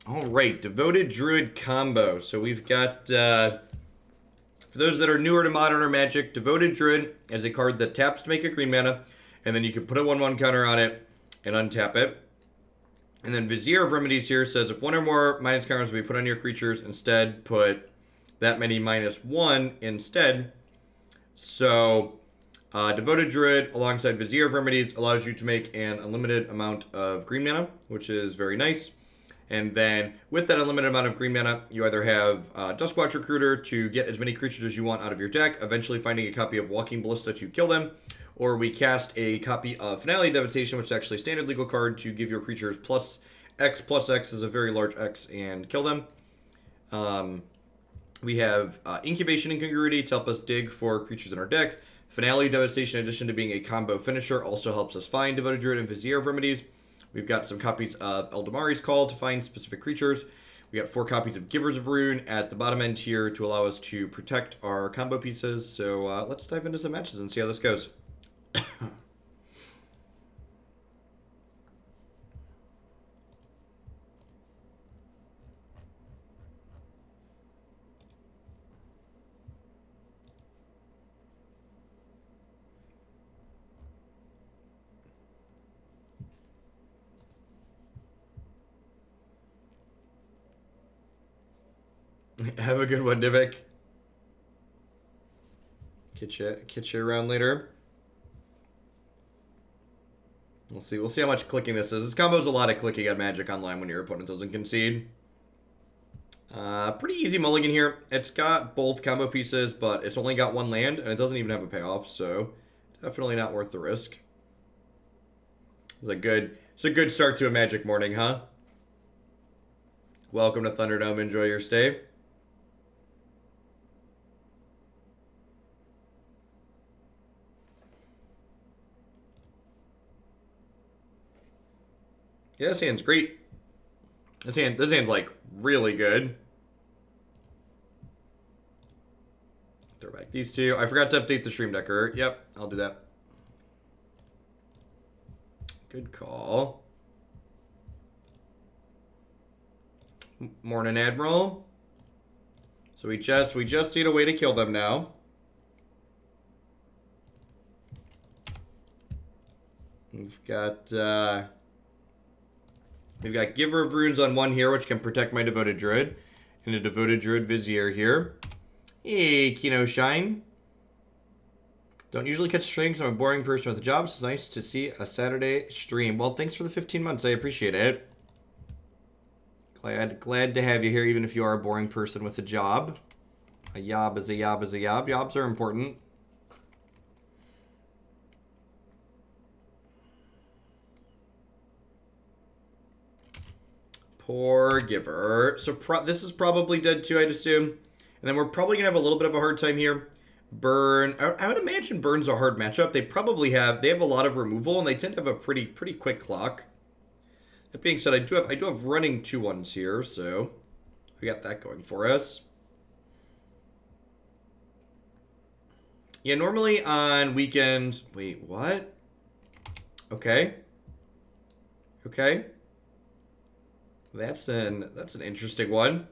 All right, Devoted Druid combo. So we've got, for those that are newer to Modern or Magic, Devoted Druid is a card that taps to make a green mana, and then you can put a 1/1 counter on it and untap it. And then Vizier of Remedies here says if one or more minus counters will be put on your creatures, instead put that many -1 instead. So Devoted Druid alongside Vizier of Remedies allows you to make an unlimited amount of green mana, which is very nice. And then with that unlimited amount of green mana, you either have Duskwatch Recruiter to get as many creatures as you want out of your deck, eventually finding a copy of Walking Ballista to kill them, or we cast a copy of Finale of Devastation, which is actually a standard legal card, to give your creatures +X is a very large X, and kill them. We have Incubation Incongruity to help us dig for creatures in our deck. Finale of Devastation, in addition to being a combo finisher, also helps us find Devoted Druid and Vizier of Remedies. We've got some copies of Eladamri's Call to find specific creatures. We got 4 copies of Givers of Rune at the bottom end here to allow us to protect our combo pieces. So let's dive into some matches and see how this goes. Have a good one, Divik. Catch you around later. We'll see how much clicking this is. This combo is a lot of clicking on Magic Online when your opponent doesn't concede. Pretty easy mulligan here. It's got both combo pieces, but it's only got 1 land, and it doesn't even have a payoff, so definitely not worth the risk. It's a good start to a Magic morning, huh? Welcome to Thunderdome. Enjoy your stay. Yeah, this hand's great. This hand's like really good. Throw back these 2. I forgot to update the stream decker. Yep, I'll do that. Good call. Morning, Admiral. So we just need a way to kill them now. We've got Giver of Runes on 1 here, which can protect my Devoted Druid. And a Devoted Druid Vizier here. Hey, Kino Shine. Don't usually catch streams. I'm a boring person with a job, so it's nice to see a Saturday stream. Well, thanks for the 15 months. I appreciate it. Glad to have you here, even if you are a boring person with a job. A yob is a yob is a yob. Yobs are important. Poor Giver. So this is probably dead too, I'd assume. And then we're probably going to have a little bit of a hard time here. Burn. I would imagine Burn's a hard matchup. They have a lot of removal, and they tend to have a pretty quick clock. That being said, I do have running 2/1s here, so we got that going for us. Yeah, normally on weekends... Wait, what? Okay. That's an interesting one.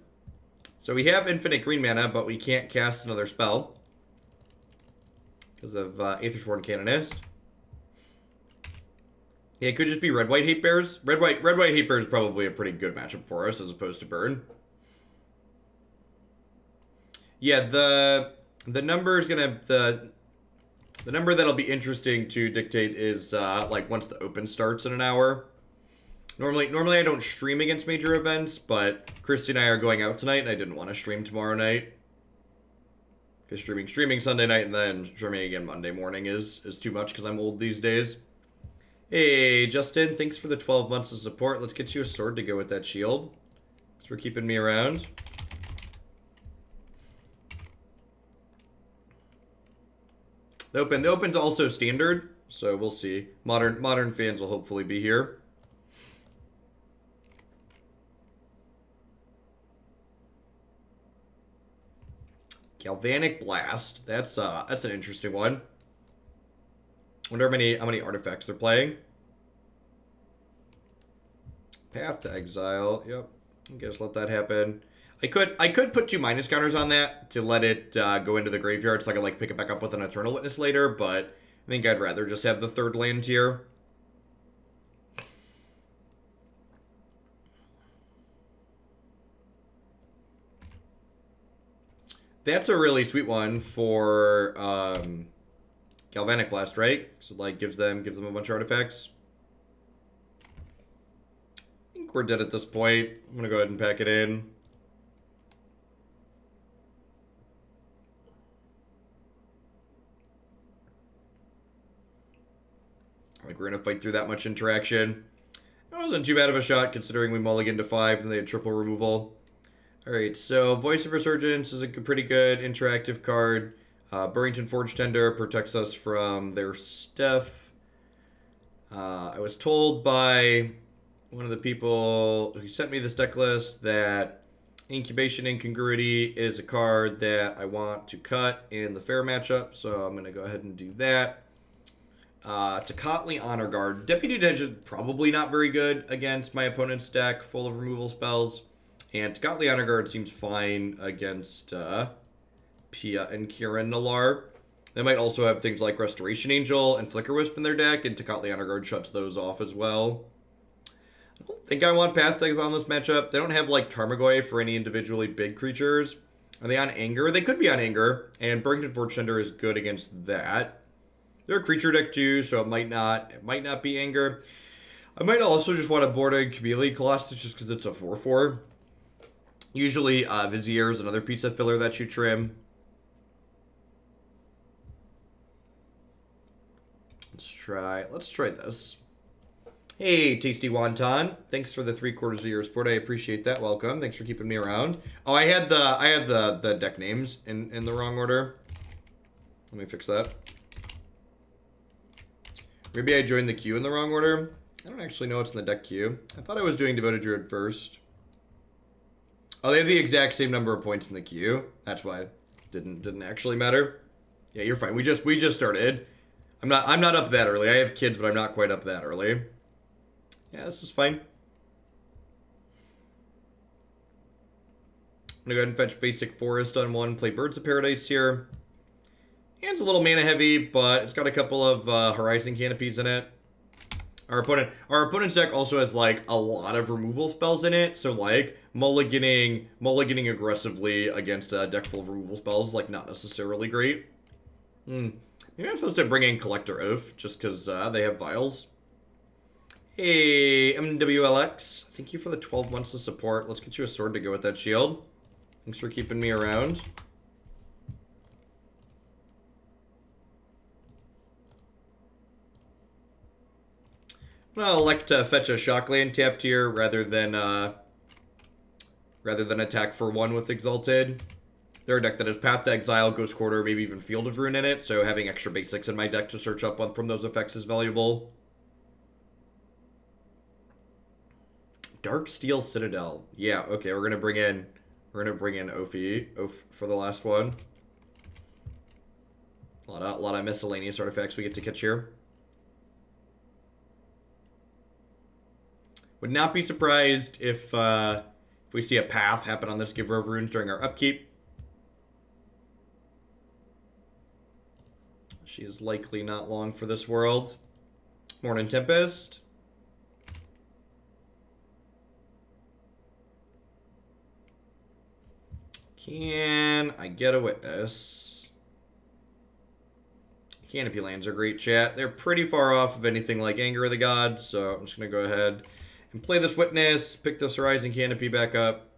So we have infinite green mana, but we can't cast another spell because of Aethersworn Canonist. Yeah, it could just be red-white hate bears. Red-white hate bear is probably a pretty good matchup for us as opposed to burn. Yeah, the number is gonna the number that'll be interesting to dictate is like once the open starts in an hour. Normally I don't stream against major events, but Christy and I are going out tonight, and I didn't want to stream tomorrow night. Because streaming Sunday night and then streaming again Monday morning is too much because I'm old these days. Hey, Justin, thanks for the 12 months of support. Let's get you a sword to go with that shield. Thanks for keeping me around. The Open's also standard, so we'll see. Modern fans will hopefully be here. Galvanic Blast. That's an interesting one. Wonder how many artifacts they're playing. Path to Exile. Yep. I guess let that happen. I could put 2 minus counters on that to let it go into the graveyard so I could like pick it back up with an Eternal Witness later, but I think I'd rather just have the 3rd land here. That's a really sweet one for Galvanic Blast, right? So like gives them a bunch of artifacts. I think we're dead at this point. I'm gonna go ahead and pack it in. Like we're gonna fight through that much interaction. That wasn't too bad of a shot considering we mulliganed to 5 and they had triple removal. Alright, so Voice of Resurgence is a pretty good interactive card. Burrenton Forge-Tender protects us from their stuff. I was told by one of the people who sent me this deck list that Incubation Incongruity is a card that I want to cut in the fair matchup, so I'm going to go ahead and do that. Tocatli Honor Guard. Deputy of Detention, probably not very good against my opponent's deck full of removal spells. And Tocatli Honor Guard seems fine against Pia and Kieran Nalar. They might also have things like Restoration Angel and Flicker Wisp in their deck, and Tocatli Honor Guard shuts those off as well. I don't think I want Path to Exile on this matchup. They don't have like Tarmogoyf for any individually big creatures. Are they on Anger? They could be on Anger, and Burrenton Forge-Tender is good against that. They're a creature deck too, so it might not be Anger. I might also just want to board a Chameleon Colossus just because it's a 4/4. Usually, Vizier is another piece of filler that you trim. Let's try this. Hey, Tasty Wonton. Thanks for the 3/4 of your support. I appreciate that. Welcome. Thanks for keeping me around. Oh, I had the deck names in the wrong order. Let me fix that. Maybe I joined the queue in the wrong order. I don't actually know what's in the deck queue. I thought I was doing Devoted Druid first. Oh, they have the exact same number of points in the queue. That's why it didn't actually matter. Yeah, you're fine. We just started. I'm not up that early. I have kids, but I'm not quite up that early. Yeah, this is fine. I'm gonna go ahead and fetch basic forest on 1, play Birds of Paradise here. And it's a little mana heavy, but it's got a couple of Horizon Canopies in it. Our opponent's deck also has like a lot of removal spells in it, so like mulliganing aggressively against a deck full of removal spells, like not necessarily great. Maybe I'm supposed to bring in Collector Ouphe just because they have vials. Hey, MWLX, thank you for the 12 months of support. Let's get you a sword to go with that shield. Thanks for keeping me around. Well, I'll elect to fetch a Shockland tapped here rather than attack for 1 with Exalted. They're a deck that has Path to Exile, Ghost Quarter, maybe even Field of Ruin in it, so having extra basics in my deck to search up one from those effects is valuable. Dark Steel Citadel. Yeah, okay, we're gonna bring in Ouphe for the last one. A lot of miscellaneous artifacts we get to catch here. Would not be surprised if we see a path happen on this Giver of Runes during our upkeep. She is likely not long for this world. Morning Tempest. Can I get a witness? Canopy lands are great, chat. They're pretty far off of anything like Anger of the Gods, so I'm just going to go ahead and play this witness, pick this Horizon Canopy back up.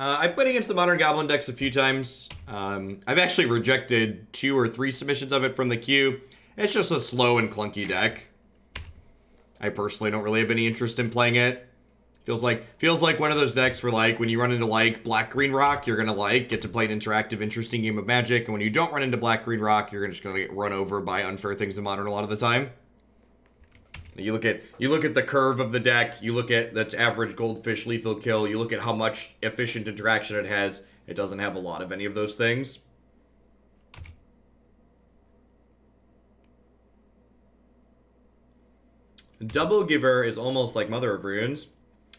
I played against the Modern Goblin decks a few times. I've actually rejected 2 or 3 submissions of it from the queue. It's just a slow and clunky deck. I personally don't really have any interest in playing it. Feels like one of those decks where, like, when you run into, like, Black-Green Rock, you're gonna, like, get to play an interactive, interesting game of Magic, and when you don't run into Black-Green Rock, you're just gonna get run over by unfair things in Modern a lot of the time. You look at the curve of the deck, you look at that's average goldfish lethal kill, you look at how much efficient interaction it has, it doesn't have a lot of any of those things. Double Giver is almost like Mother of Runes.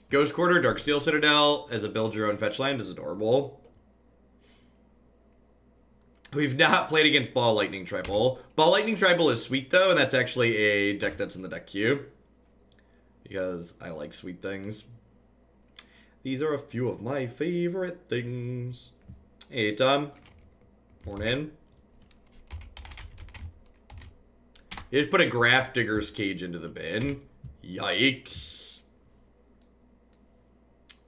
Ghost Quarter, Darksteel Citadel as a build your own fetch land is adorable. We've not played against Ball Lightning Tribal. Ball Lightning Tribal is sweet though, and that's actually a deck that's in the deck queue. Because I like sweet things. These are a few of my favorite things. Hey, Tom. Morning. You just put a Graph Digger's Cage into the bin. Yikes.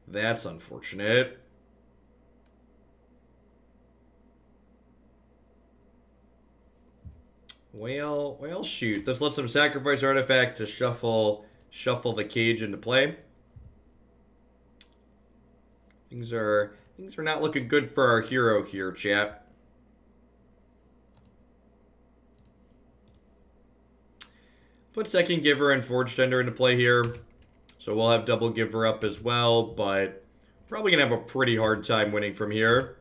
That's unfortunate. Well, shoot. Let's let some sacrifice artifact to shuffle the cage into play. Things are not looking good for our hero here, chat. Put Second Giver and Forge-Tender into play here. So we'll have Double Giver up as well, but probably going to have a pretty hard time winning from here.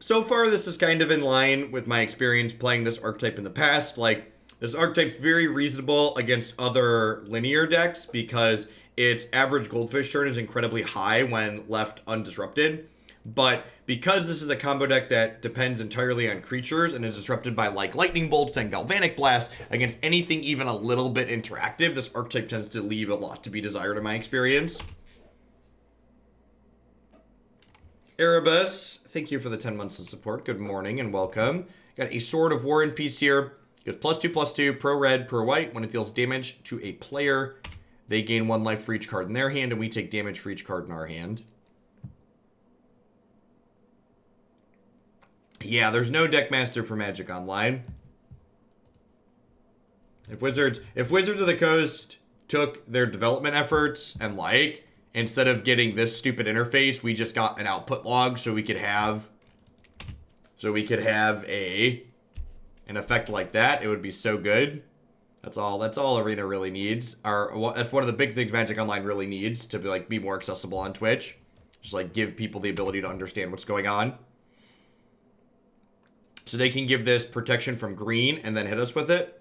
So far this is kind of in line with my experience playing this archetype in the past. Like, this archetype's very reasonable against other linear decks because its average goldfish turn is incredibly high when left undisrupted. But because this is a combo deck that depends entirely on creatures and is disrupted by like lightning bolts and galvanic blast, against anything even a little bit interactive, this archetype tends to leave a lot to be desired in my experience. Erebus, thank you for the 10 months of support. Good morning and welcome. Got a Sword of War in piece here. Goes +2/+2, pro red, pro white. When it deals damage to a player, they gain 1 life for each card in their hand, and we take damage for each card in our hand. Yeah, there's no Deckmaster for Magic Online. If Wizards of the Coast took their development efforts and like, instead of getting this stupid interface, we just got an output log so we could have an effect like that, it would be so good. That's all Arena really needs. That's one of the big things Magic Online really needs to be more accessible on Twitch. Just like give people the ability to understand what's going on. So they can give this protection from green and then hit us with it.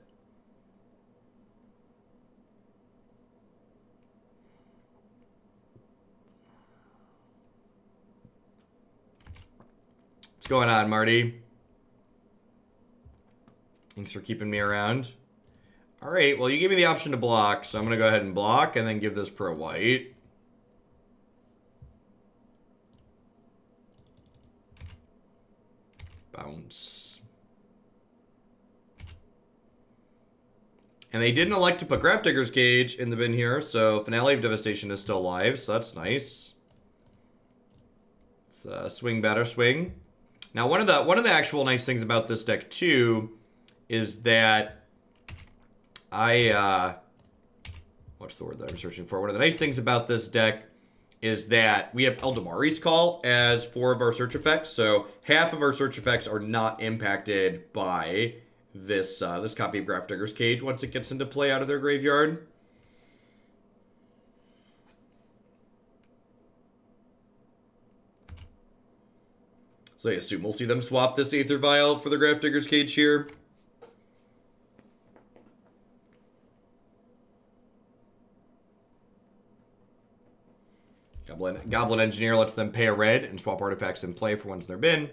What's going on, Marty? Thanks for keeping me around. All right, well, you gave me the option to block, so I'm going to go ahead and block and then give this pro white. Bounce. And they didn't elect to put Grafdigger's Cage in the bin here, so Finale of Devastation is still alive, so that's nice. It's swing, batter, swing. Now, one of the actual nice things about this deck too is that what's the word that I'm searching for? One of the nice things about this deck is that we have Eldamari's Call as 4 of our search effects, so half of our search effects are not impacted by this this copy of Grafdigger's Cage once it gets into play out of their graveyard. So I assume we'll see them swap this Aether Vial for the Grafdigger's Cage here. Goblin Engineer lets them pay a red and swap artifacts in play for ones in their bin.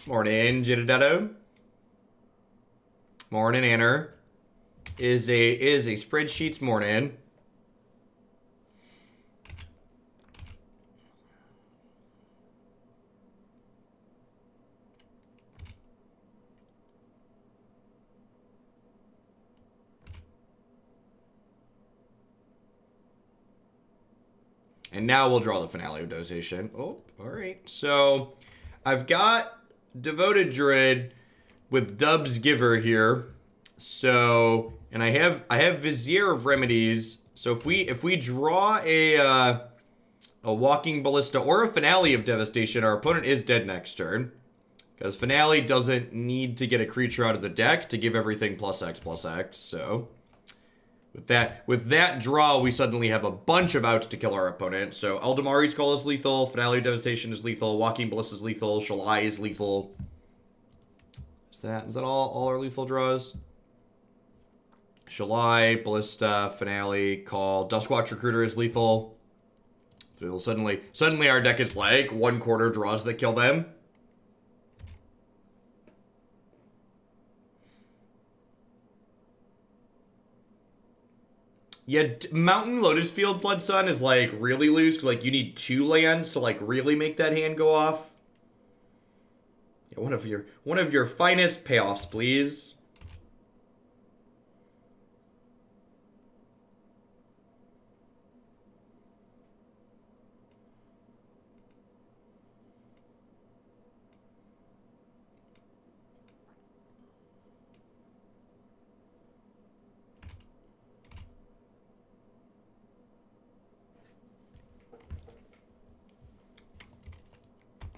Morning, Jittadado. Morning, Anner. Is a spreadsheets morning. And now we'll draw the Finale of Devastation. Oh, all right. So I've got Devoted Druid with Dub's Giver here. So, and I have Vizier of Remedies. So if we draw a Walking Ballista or a Finale of Devastation, our opponent is dead next turn. Because Finale doesn't need to get a creature out of the deck to give everything +X/+X. So with that draw, we suddenly have a bunch of outs to kill our opponent. So Eladamri's Call is lethal, Finale of Devastation is lethal, Walking Ballista is lethal, Shalai is lethal. Is that all our lethal draws? Shalai, Ballista, Finale, Call, Duskwatch Recruiter is lethal. So suddenly our deck is like 1/4 draws that kill them. Yeah, Mountain Lotus Field Blood Sun is like really loose because like you need 2 lands to like really make that hand go off. Yeah, one of your finest payoffs, please.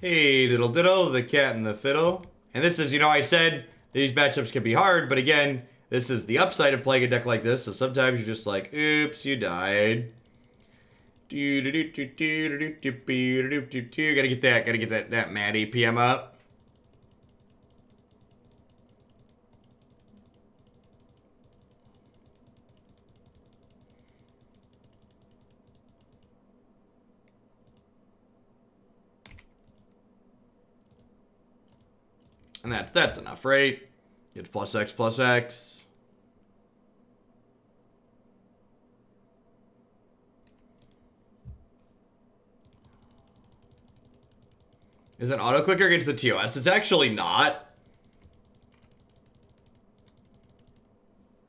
Hey, diddle diddle, the cat and the fiddle. And this is, I said these matchups can be hard, but again, this is the upside of playing a deck like this. So sometimes you're just like, oops, you died. Gotta get that mad APM up. And that's enough, right? Get +X/+X. Is an auto clicker against the TOS? It's actually not.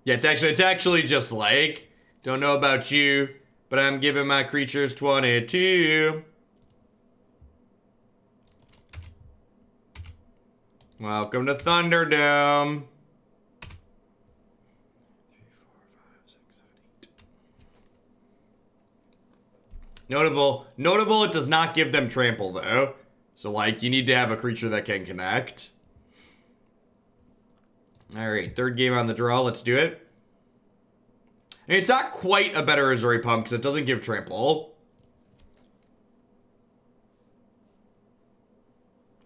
Yeah, it's actually just like, don't know about you, but I'm giving my creatures 22. Welcome to Thunderdome. 3, 4, 5, 6, 7, 8. Notable, it does not give them trample though. So like, you need to have a creature that can connect. Alright, third game on the draw, let's do it. I mean, it's not quite a better Azuri Pump because it doesn't give trample.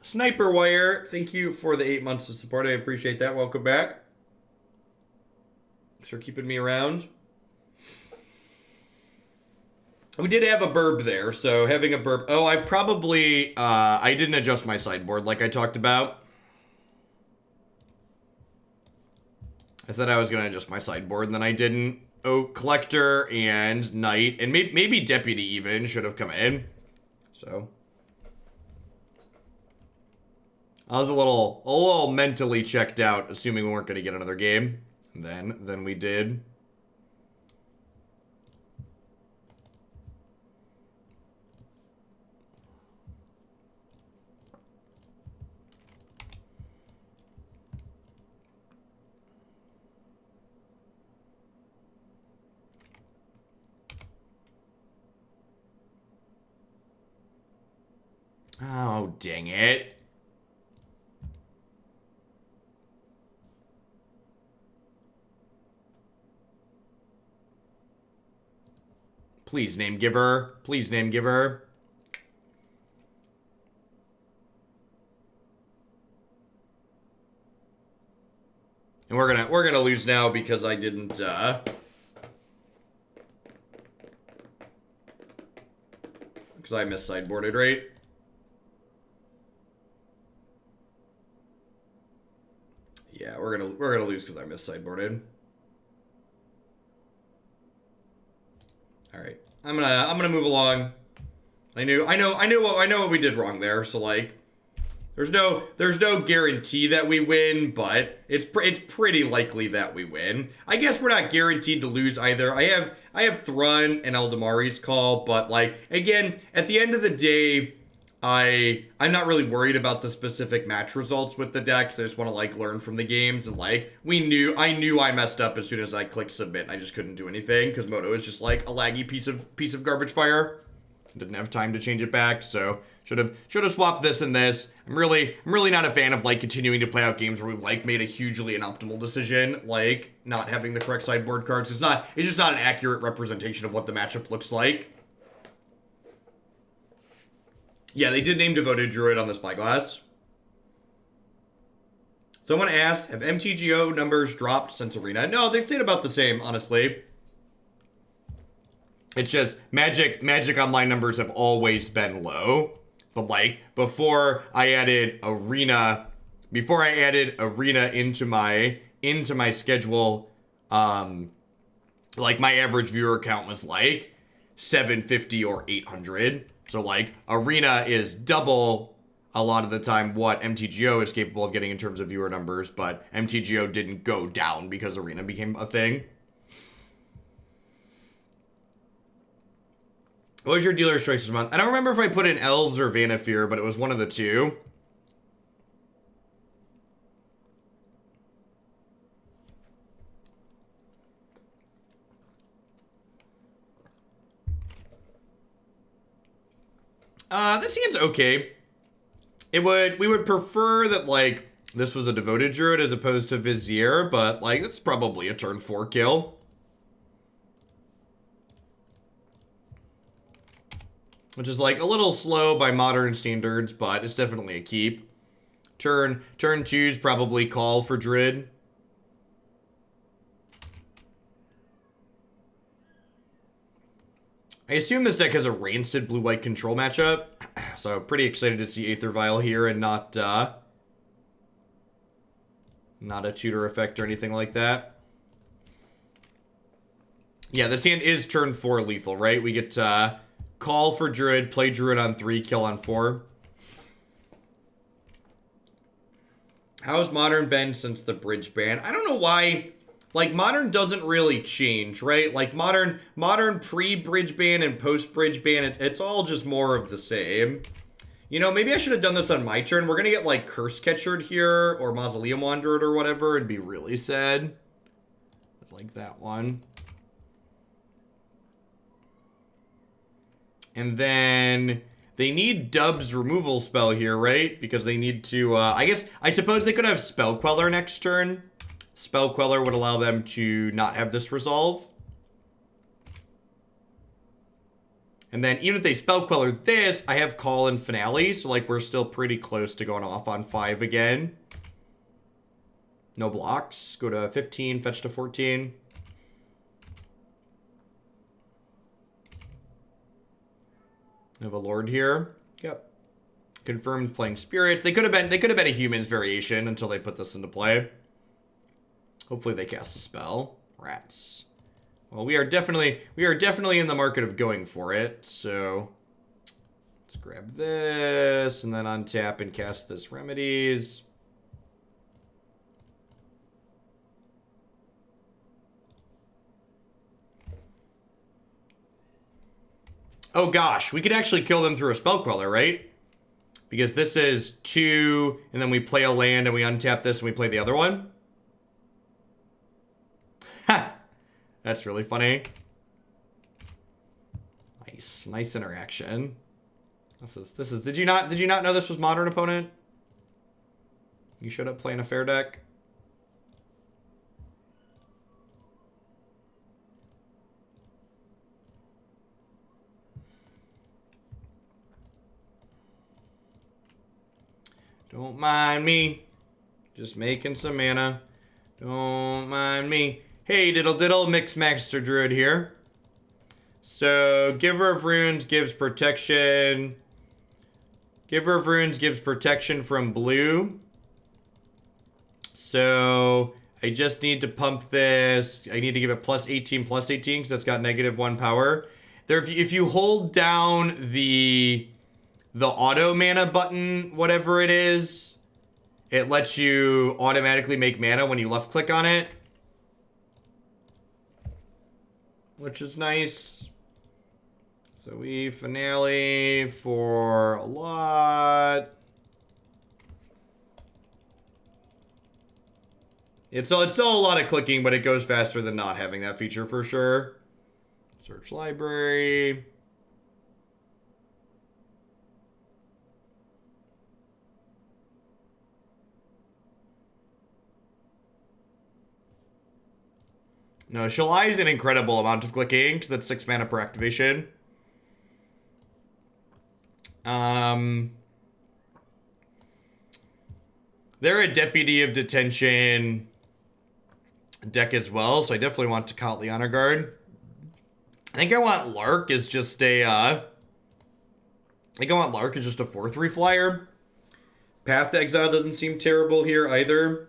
Sniper Wire, thank you for the 8 months of support. I appreciate that. Welcome back. Thanks for keeping me around. We did have a burb there, so having a burb. Oh, I probably, I didn't adjust my sideboard like I talked about. I said I was going to adjust my sideboard, and then I didn't. Oh, Collector and Knight, and maybe Deputy even should have come in. So I was a little mentally checked out, assuming we weren't going to get another game. And then we did. Oh, dang it. Please, name giver. Please, name giver. And we're gonna lose now because I didn't because I mis-sideboarded, right? Yeah, we're gonna lose because I mis-sideboarded. All right, I'm gonna move along. I know what we did wrong there. So like, there's no guarantee that we win, but it's pretty likely that we win. I guess we're not guaranteed to lose either. I have Thrun and Eladamri's Call, but like again, at the end of the day, I'm not really worried about the specific match results with the decks. I just want to like learn from the games, and like I knew I messed up as soon as I clicked submit. And I just couldn't do anything because Moto is just like a laggy piece of garbage fire. Didn't have time to change it back, so should have swapped this and this. I'm really not a fan of like continuing to play out games where we've like made a hugely inoptimal decision, like not having the correct sideboard cards. It's just not an accurate representation of what the matchup looks like. Yeah, they did name Devoted Druid on the Spyglass. Someone asked, have MTGO numbers dropped since Arena? No, they've stayed about the same, honestly. It's just Magic Online numbers have always been low. But like before I added Arena into my schedule, like my average viewer count was like 750 or 800. So like Arena is double a lot of the time what MTGO is capable of getting in terms of viewer numbers, but MTGO didn't go down because Arena became a thing. What was your dealer's choice this month? I don't remember if I put in Elves or Vanafear, but it was one of the two. This hand's okay. We would prefer that, like, this was a Devoted Druid as opposed to Vizier, but, like, that's probably a turn 4 kill. Which is, like, a little slow by modern standards, but it's definitely a keep. Turn 2's probably call for Druid. I assume this deck has a rancid blue-white control matchup, so pretty excited to see Aether Vial here and not a tutor effect or anything like that. Yeah, this hand is turn 4 lethal, right? We get call for Druid, play Druid on 3, kill on 4. How's Modern been since the bridge ban? I don't know why. Like, Modern doesn't really change, right? Like, Modern pre-bridge ban and post-bridge ban, it's all just more of the same. You know, maybe I should have done this on my turn. We're gonna get, like, Curse Catchered here, or Mausoleum Wandered or whatever. It'd be really sad. Like that one. And then they need Dub's removal spell here, right? Because they need to, I suppose they could have Spell Queller next turn. Spell Queller would allow them to not have this resolve. And then even if they Spell Queller this, I have Call and Finale. So, like, we're still pretty close to going off on 5 again. No blocks. Go to 15, fetch to 14. I have a Lord here. Yep. Confirmed playing Spirits. They could have been a Humans variation until they put this into play. Hopefully they cast a spell. Rats. Well, we are definitely in the market of going for it. So let's grab this and then untap and cast this Remedies. Oh gosh, we could actually kill them through a Spell Queller, right? Because this is 2, and then we play a land and we untap this and we play the other one. Ha! That's really funny. Nice interaction. This is. Did you not know this was Modern opponent? You showed up playing a fair deck. Don't mind me. Just making some mana. Don't mind me. Hey, diddle diddle, Mixmaster Druid here. So, Giver of Runes gives protection. Giver of Runes gives protection from blue. So, I just need to pump this. I need to give it +18, +18, because that's got -1 power. There, if you hold down the the auto mana button, whatever it is, it lets you automatically make mana when you left click on it, which is nice. So we finale for a lot. It's still a lot of clicking, but it goes faster than not having that feature for sure. Search library. No, Shalai is an incredible amount of clicking, because that's 6 mana per activation. They're a Deputy of Detention deck as well, so I definitely want Tocatli Honor Guard. I think I want Lark as just a, I think I want Lark as just a 4/3 flyer. Path to Exile doesn't seem terrible here either.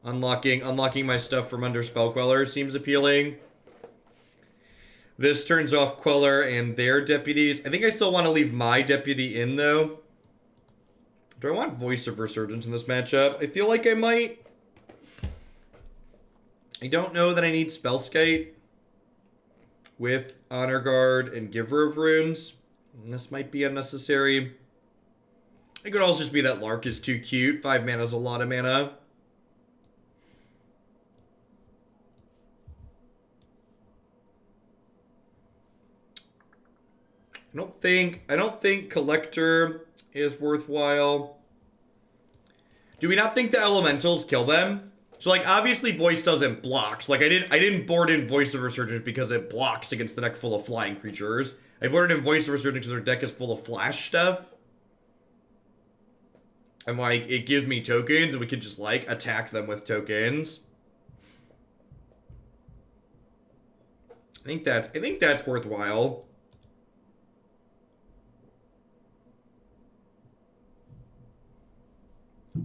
Unlocking my stuff from under Spell Queller seems appealing. This turns off Queller and their deputies. I think I still want to leave my deputy in, though. Do I want Voice of Resurgence in this matchup? I feel like I might. I don't know that I need Spellskite with Honor Guard and Giver of Runes. This might be unnecessary. It could also just be that Lark is too cute. 5 mana is a lot of mana. I don't think Collector is worthwhile. Do we not think the elementals kill them? So like obviously Voice doesn't block. So, like I didn't board in Voice of Resurgence because it blocks against the deck full of flying creatures. I boarded in Voice of Resurgence because their deck is full of flash stuff. And like it gives me tokens and we could just like attack them with tokens. I think that's worthwhile.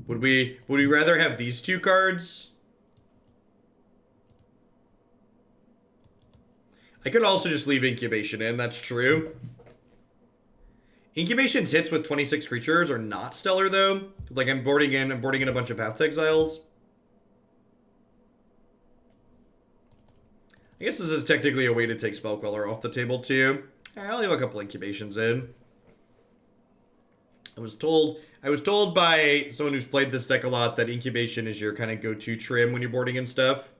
Would we rather have these two cards? I could also just leave Incubation in, that's true. Incubation's hits with 26 creatures are not stellar though. It's like I'm boarding in a bunch of Path to Exiles. I guess this is technically a way to take Spell Queller off the table too. I'll leave a couple Incubations in. I was told by someone who's played this deck a lot that Incubation is your kind of go-to trim when you're boarding and stuff.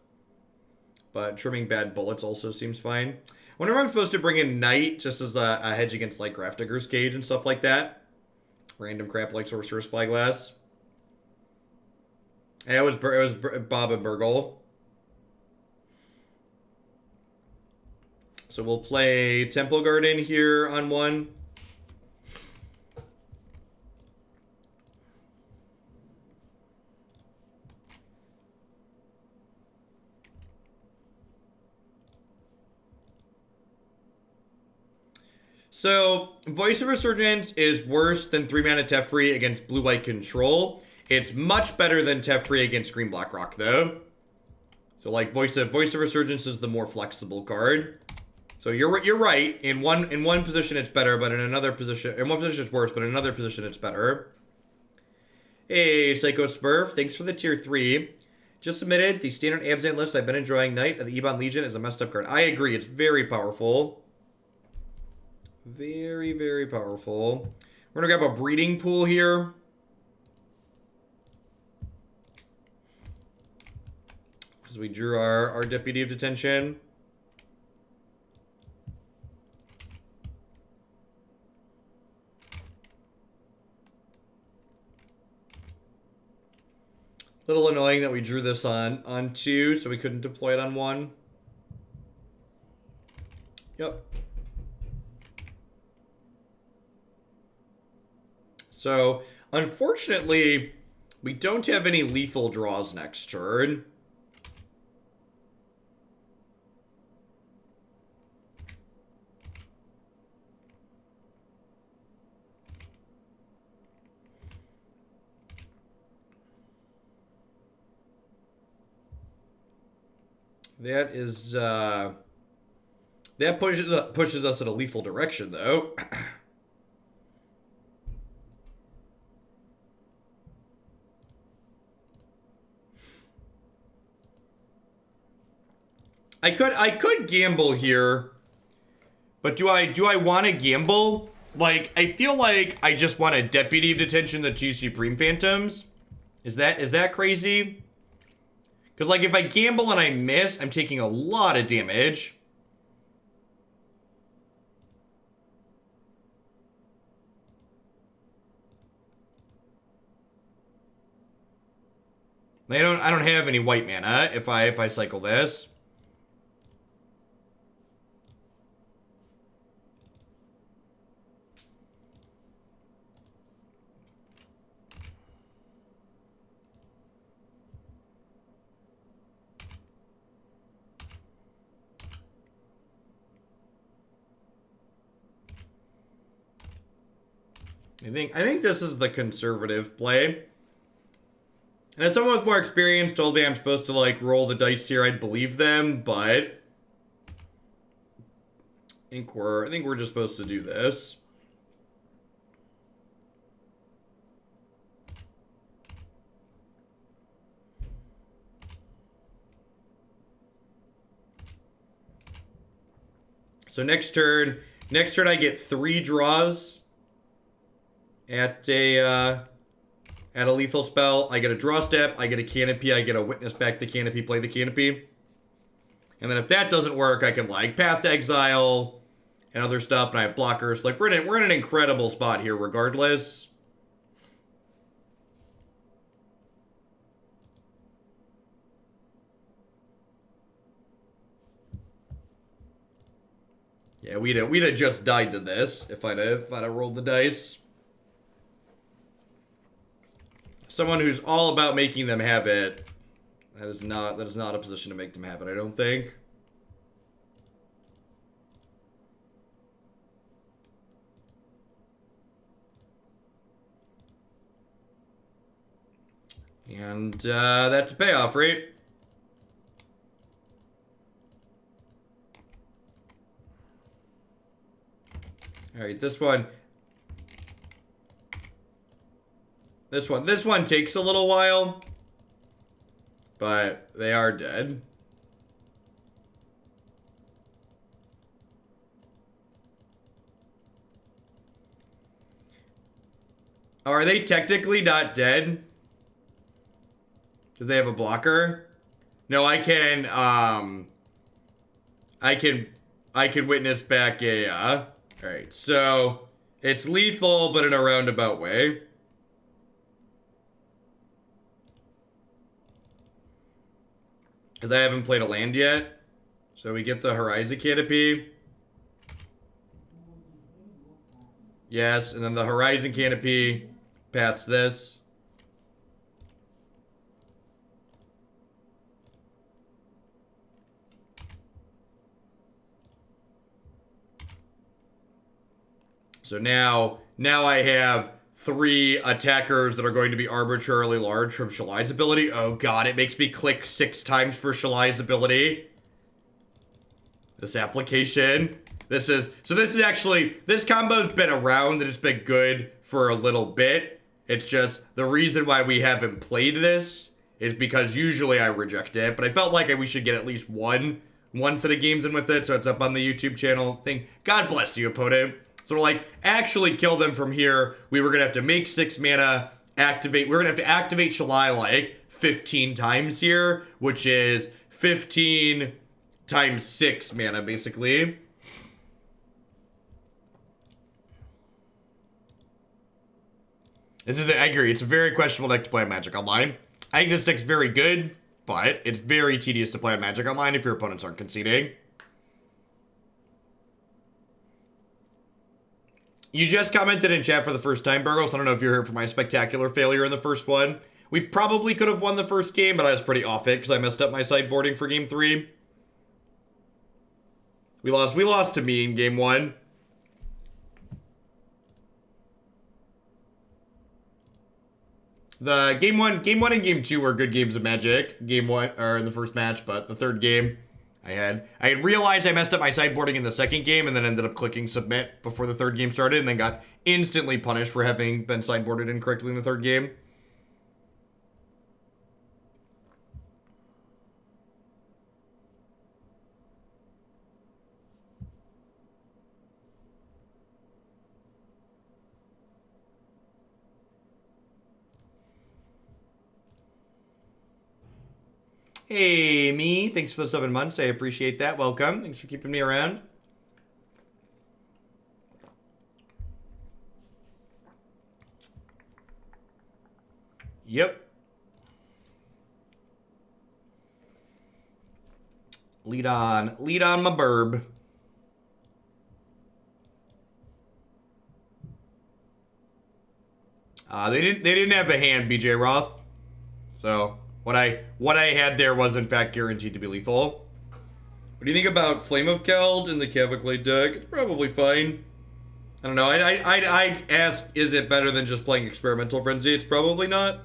But trimming bad bullets also seems fine. I wonder if I'm supposed to bring in Knight just as a hedge against like Grafdigger's Cage and stuff like that. Random crap like Sorcerer's Spyglass. Yeah, it was Bob and Burgle. So we'll play Temple Garden here on one. So, Voice of Resurgence is worse than 3 mana Teferi against blue-white control. It's much better than Teferi against green Blackrock, though. So, like, Voice of Resurgence is the more flexible card. So you're right. In one position it's better, but in one position it's worse, but in another position it's better. Hey, Psycho Smurf, thanks for the tier 3. Just submitted the standard Abzan list. I've been enjoying. Knight of the Ebon Legion is a messed up card. I agree. It's very powerful. Very, very powerful. We're going to grab a breeding pool here. Because we drew our Deputy of Detention. Little annoying that we drew this on 2, so we couldn't deploy it on 1. Yep. So, unfortunately, we don't have any lethal draws next turn. That is, that pushes us in a lethal direction, though. I could gamble here, but do I want to gamble? Like, I feel like I just want a Deputy of Detention, the 2 Supreme Phantoms. Is that crazy? Because, like, if I gamble and I miss, I'm taking a lot of damage. I don't have any white mana if I cycle this. I think this is the conservative play. And as someone with more experience told me I'm supposed to, like, roll the dice here, I'd believe them, but I think we're just supposed to do this. So next turn I get 3 draws at a lethal spell. I get a draw step, I get a canopy, I get a witness back the canopy, play the canopy. And then if that doesn't work, I can, like, Path to Exile and other stuff, and I have blockers. Like, we're in an incredible spot here regardless. Yeah, we'd have just died to this if I'd have rolled the dice. Someone who's all about making them have it, that is not a position to make them have it, I don't think. And that's a payoff, right? Alright, this one takes a little while, but they are dead. Oh, are they technically not dead? Because they have a blocker? No, I can witness back a, alright, so it's lethal, but in a roundabout way. Because I haven't played a land yet. So we get the Horizon Canopy. Yes, and then the Horizon Canopy paths this. So now I have 3 attackers that are going to be arbitrarily large from Shalai's ability. Oh god, it makes me click 6 times for Shalai's ability. This application. This combo's been around and it's been good for a little bit. It's just, the reason why we haven't played this is because usually I reject it, but I felt like we should get at least one set of games in with it, so it's up on the YouTube channel thing. God bless you, opponent. So we're like, actually kill them from here. We were gonna have to make 6 mana, activate. We're gonna have to activate Shalai like 15 times here, which is 15 times 6 mana, basically. I agree. It's a very questionable deck to play on Magic Online. I think this deck's very good, but it's very tedious to play on Magic Online if your opponents aren't conceding. You just commented in chat for the first time, Burgos. I don't know if you're here for my spectacular failure in the first one. We probably could have won the first game, but I was pretty off it because I messed up my sideboarding for game 3. We lost to me in game 1. The game one and game 2 were good games of Magic. Game 1, or in the first match, but the third game, I had realized I messed up my sideboarding in the second game and then ended up clicking submit before the third game started and then got instantly punished for having been sideboarded incorrectly in the third game. Hey, me. Thanks for the 7 months. I appreciate that. Welcome. Thanks for keeping me around. Yep. Lead on my burb. They didn't have a hand, BJ Roth. So what I had there was in fact guaranteed to be lethal. What do you think about Flame of Keld in the Cavoclade deck? It's probably fine. I don't know. I ask, is it better than just playing Experimental Frenzy? It's probably not.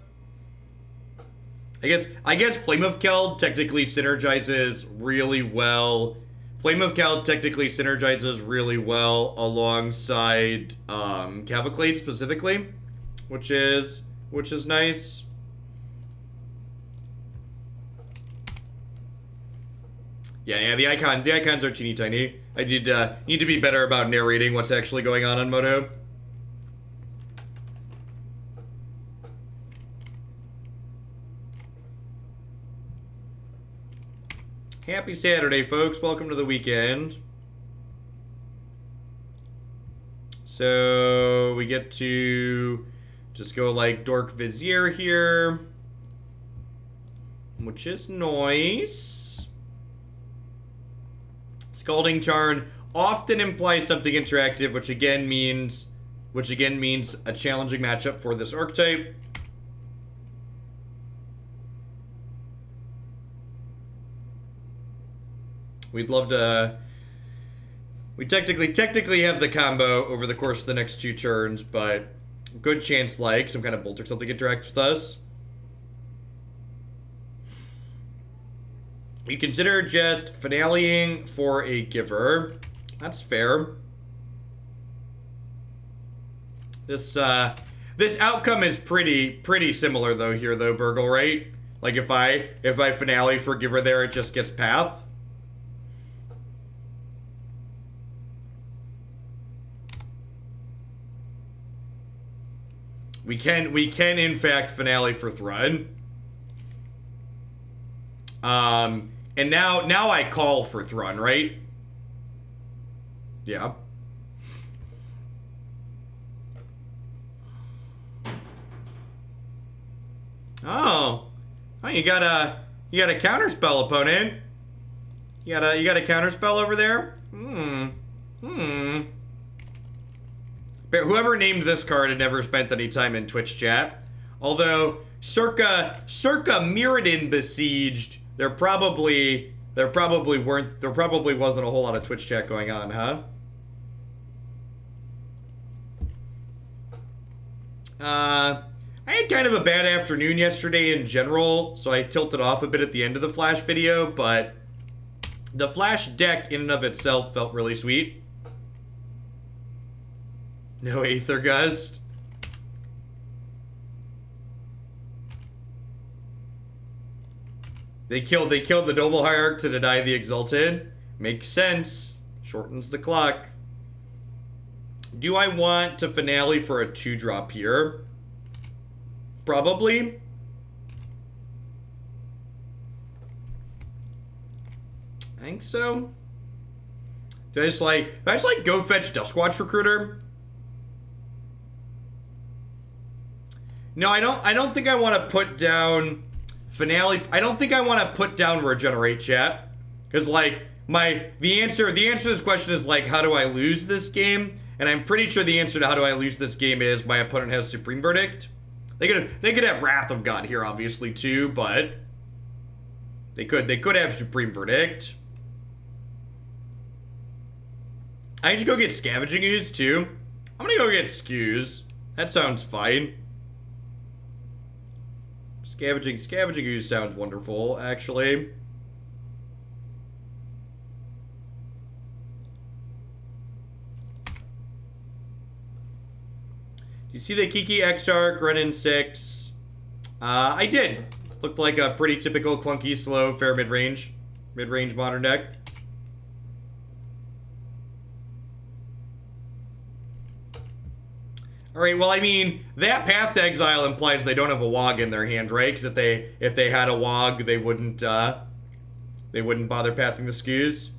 I guess Flame of Keld technically synergizes really well. Flame of Keld technically synergizes really well alongside Cavoclade specifically, which is nice. Yeah, the icons are teeny tiny. I need to be better about narrating what's actually going on Moto. Happy Saturday, folks. Welcome to the weekend. So we get to just go like Dork Vizier here, which is nice. Scalding Tarn often implies something interactive, which again means a challenging matchup for this archetype. We'd love to. We technically have the combo over the course of the next 2 turns, but good chance like some kind of bolt or something interacts with us. We consider just finaleing for a giver. That's fair. This outcome is pretty similar though here though, Burgle, right? Like if I finale for giver there, it just gets path. We can in fact finale for Thrun. And now I call for Thrun, right? Yeah. Oh, you got a counterspell, opponent. You got a counterspell over there. But whoever named this card had never spent any time in Twitch chat. Although circa Mirrodin besieged, there probably wasn't a whole lot of Twitch chat going on, huh? I had kind of a bad afternoon yesterday in general, so I tilted off a bit at the end of the Flash video, but the Flash deck in and of itself felt really sweet. No Aether Gust. They killed the Noble Hierarch to deny the Exalted. Makes sense. Shortens the clock. Do I want to finale for a 2-drop here? Probably. I think so. Do I just like go fetch Duskwatch Recruiter? No, I don't think I want to put down finale. I don't think I want to put down regenerate, chat. Because like the answer to this question is like, how do I lose this game? And I'm pretty sure the answer to how do I lose this game is my opponent has Supreme Verdict. They could have Wrath of God here, obviously, too, but they could have Supreme Verdict. I need to go get Scavenging Ooze, too. I'm gonna go get Skews. That sounds fine. Scavenging Ooze sounds wonderful, actually. Do you see the Kiki Exarch, Renin 6? I did. Looked like a pretty typical clunky, slow, fair mid-range modern deck. Alright, well, I mean, that Path to Exile implies they don't have a Wog in their hand, right? Because if they had a Wog, they wouldn't bother pathing the Skews.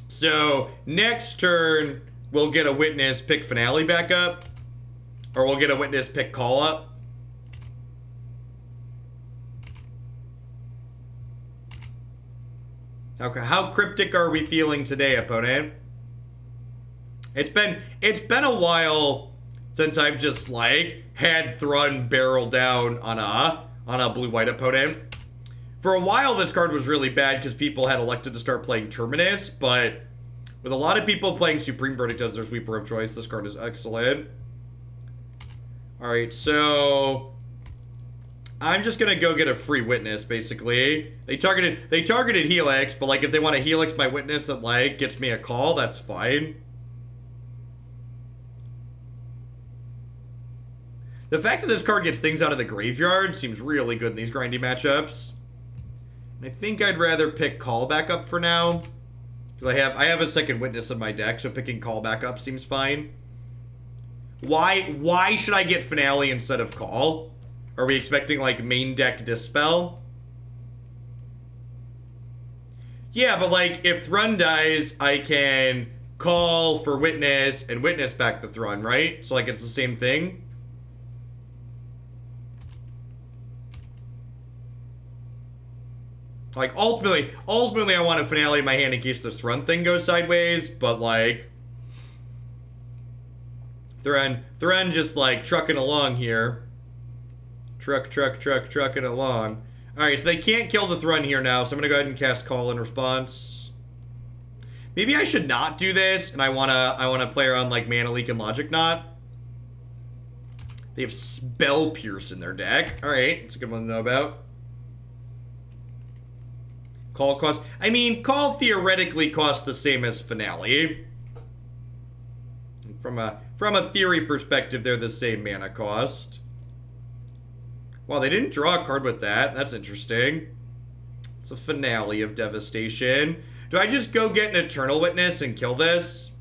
So, next turn, we'll get a Witness, pick Finale back up. Or we'll get a Witness, pick Call up. Okay, how cryptic are we feeling today, opponent? It's been a while since I've just, like, had Thrun barrel down on a blue-white opponent. For a while, this card was really bad because people had elected to start playing Terminus, but with a lot of people playing Supreme Verdict as their sweeper of choice, this card is excellent. Alright, so I'm just gonna go get a free Witness, basically. They targeted Helix, but like if they want to Helix my Witness that like gets me a call, that's fine. The fact that this card gets things out of the graveyard seems really good in these grindy matchups. And I think I'd rather pick Call back up for now. Because I have a second Witness in my deck, so picking Call back up seems fine. Why should I get Finale instead of Call? Are we expecting, like, main deck Dispel? Yeah, but, like, if Thrun dies, I can Call for Witness and Witness back the Thrun, right? So, like, it's the same thing. Like, ultimately, I want a Finale in my hand in case this Thrun thing goes sideways, but, like, Thrun just, like, trucking along here. Trucking along. Alright, so they can't kill the Thrun here now, so I'm gonna go ahead and cast Call in response. Maybe I should not do this, and I wanna play around, like, Mana Leak and Logic Knot. They have Spell Pierce in their deck. Alright, it's a good one to know about. Call cost... I mean, Call theoretically costs the same as Finale. From a theory perspective, they're the same mana cost. Wow, they didn't draw a card with that. That's interesting. It's a Finale of Devastation. Do I just go get an Eternal Witness and kill this?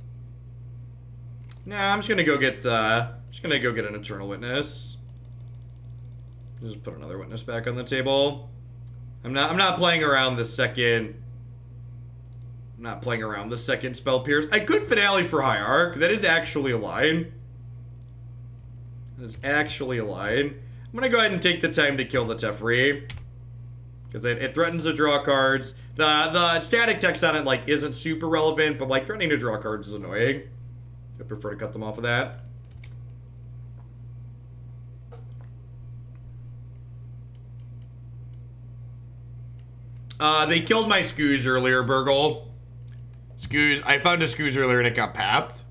Nah, I'm just gonna go get an Eternal Witness. Just put another Witness back on the table. I'm not playing around the second. I'm not playing around the second Spell Pierce. I could Finale for Hierarch. That is actually a line. That is actually a line. I'm gonna go ahead and take the time to kill the Teferi. Because it threatens to draw cards. The static text on it, like, isn't super relevant, but, like, threatening to draw cards is annoying. I prefer to cut them off of that. They killed my Skews earlier, Burgle. I found a Skews earlier and it got pathed.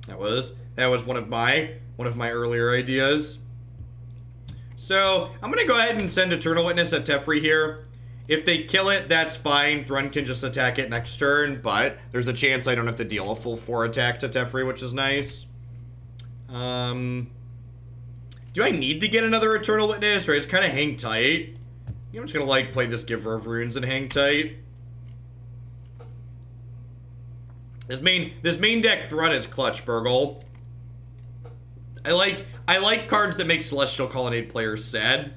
That was one of my earlier ideas. So I'm gonna go ahead and send Eternal Witness at Teferi here. If they kill it, that's fine. Thrun can just attack it next turn, but there's a chance I don't have to deal a full 4 attack to Teferi, which is nice. Do I need to get another Eternal Witness, or just kind of hang tight? I'm just gonna, like, play this Giver of Runes and hang tight. This main deck Thrun is clutch, Burgle. I like cards that make Celestial Colonnade players sad.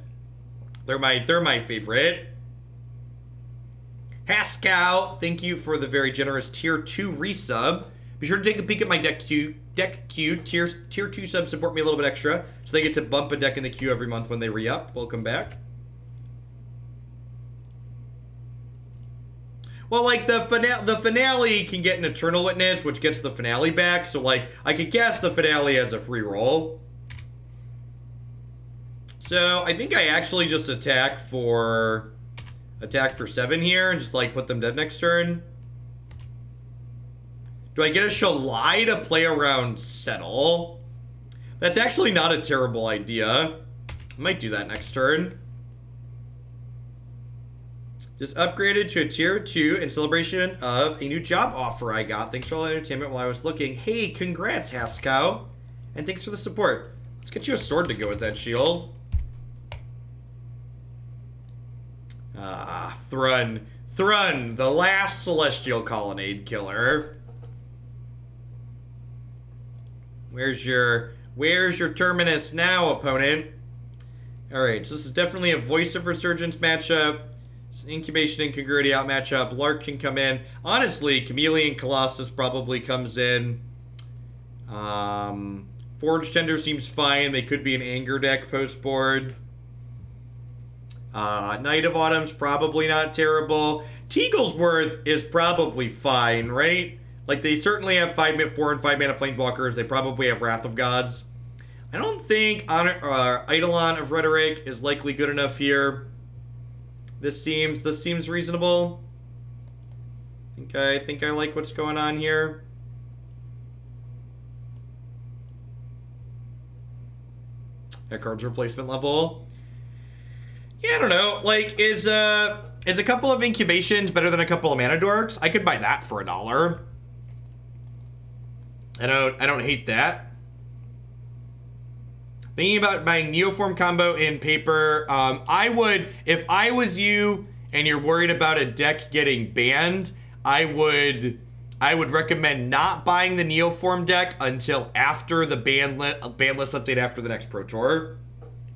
They're my favorite. Haskow, thank you for the very generous tier 2 resub. Be sure to take a peek at my deck queue. Tier 2 subs support me a little bit extra, so they get to bump a deck in the queue every month when they re-up. Welcome back. Well, like, the finale can get an Eternal Witness, which gets the Finale back, so, like, I could cast the Finale as a free roll. So, I think I actually just attack for 7 here, and just, like, put them dead next turn. Do I get a Shalai to play around Settle? That's actually not a terrible idea. I might do that next turn. Just upgraded to a tier 2 in celebration of a new job offer I got. Thanks for all the entertainment while I was looking. Hey, congrats, Haskow. And thanks for the support. Let's get you a sword to go with that shield. Thrun. Thrun, the last Celestial Colonnade killer. Where's your terminus now, opponent? Alright, so this is definitely a Voice of Resurgence matchup. It's an Incubation, Incongruity out matchup. Lark can come in. Honestly, Chameleon Colossus probably comes in. Forge-Tender seems fine. They could be an Anger deck post-board. Knight of Autumn's probably not terrible. Teaglesworth is probably fine, right? Like, they certainly have 4 and 5 mana Planeswalkers. They probably have Wrath of Gods. I don't think Eidolon of Rhetoric is likely good enough here. This seems reasonable. I think I like what's going on here. That card's replacement level. Yeah, I don't know. Like, is a couple of Incubations better than a couple of Mana Dorks? I could buy that for $1. I don't hate that. Thinking about buying Neoform combo in paper, I would, if I was you and you're worried about a deck getting banned, I would recommend not buying the Neoform deck until after the ban list update after the next Pro Tour.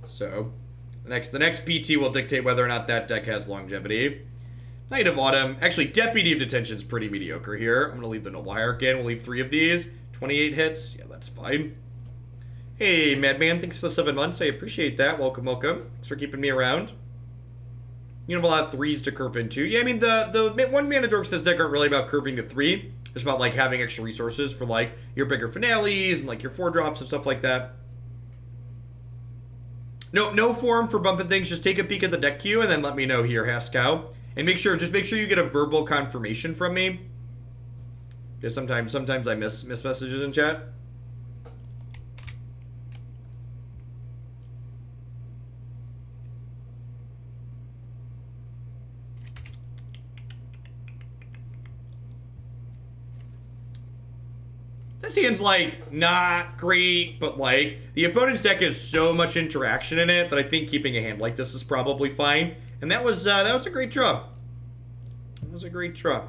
So, the next PT will dictate whether or not that deck has longevity. Knight of Autumn. Actually, Deputy of Detention is pretty mediocre here. I'm going to leave the Noble Hierarch in. We'll leave 3 of these. 28 hits. Yeah, that's fine. Hey, Madman. Thanks for the 7 months. I appreciate that. Welcome, welcome. Thanks for keeping me around. You have a lot of 3s to curve into. Yeah, I mean, the 1 mana dorks this deck aren't really about curving to 3. It's about, like, having extra resources for, like, your bigger finales and, like, your 4-drops and stuff like that. No form for bumping things. Just take a peek at the deck queue and then let me know here, Haskow. And make sure you get a verbal confirmation from me. Because sometimes I miss messages in chat. This hand's, like, not great, but, like, the opponent's deck has so much interaction in it that I think keeping a hand like this is probably fine. And that was a great draw. That was a great draw.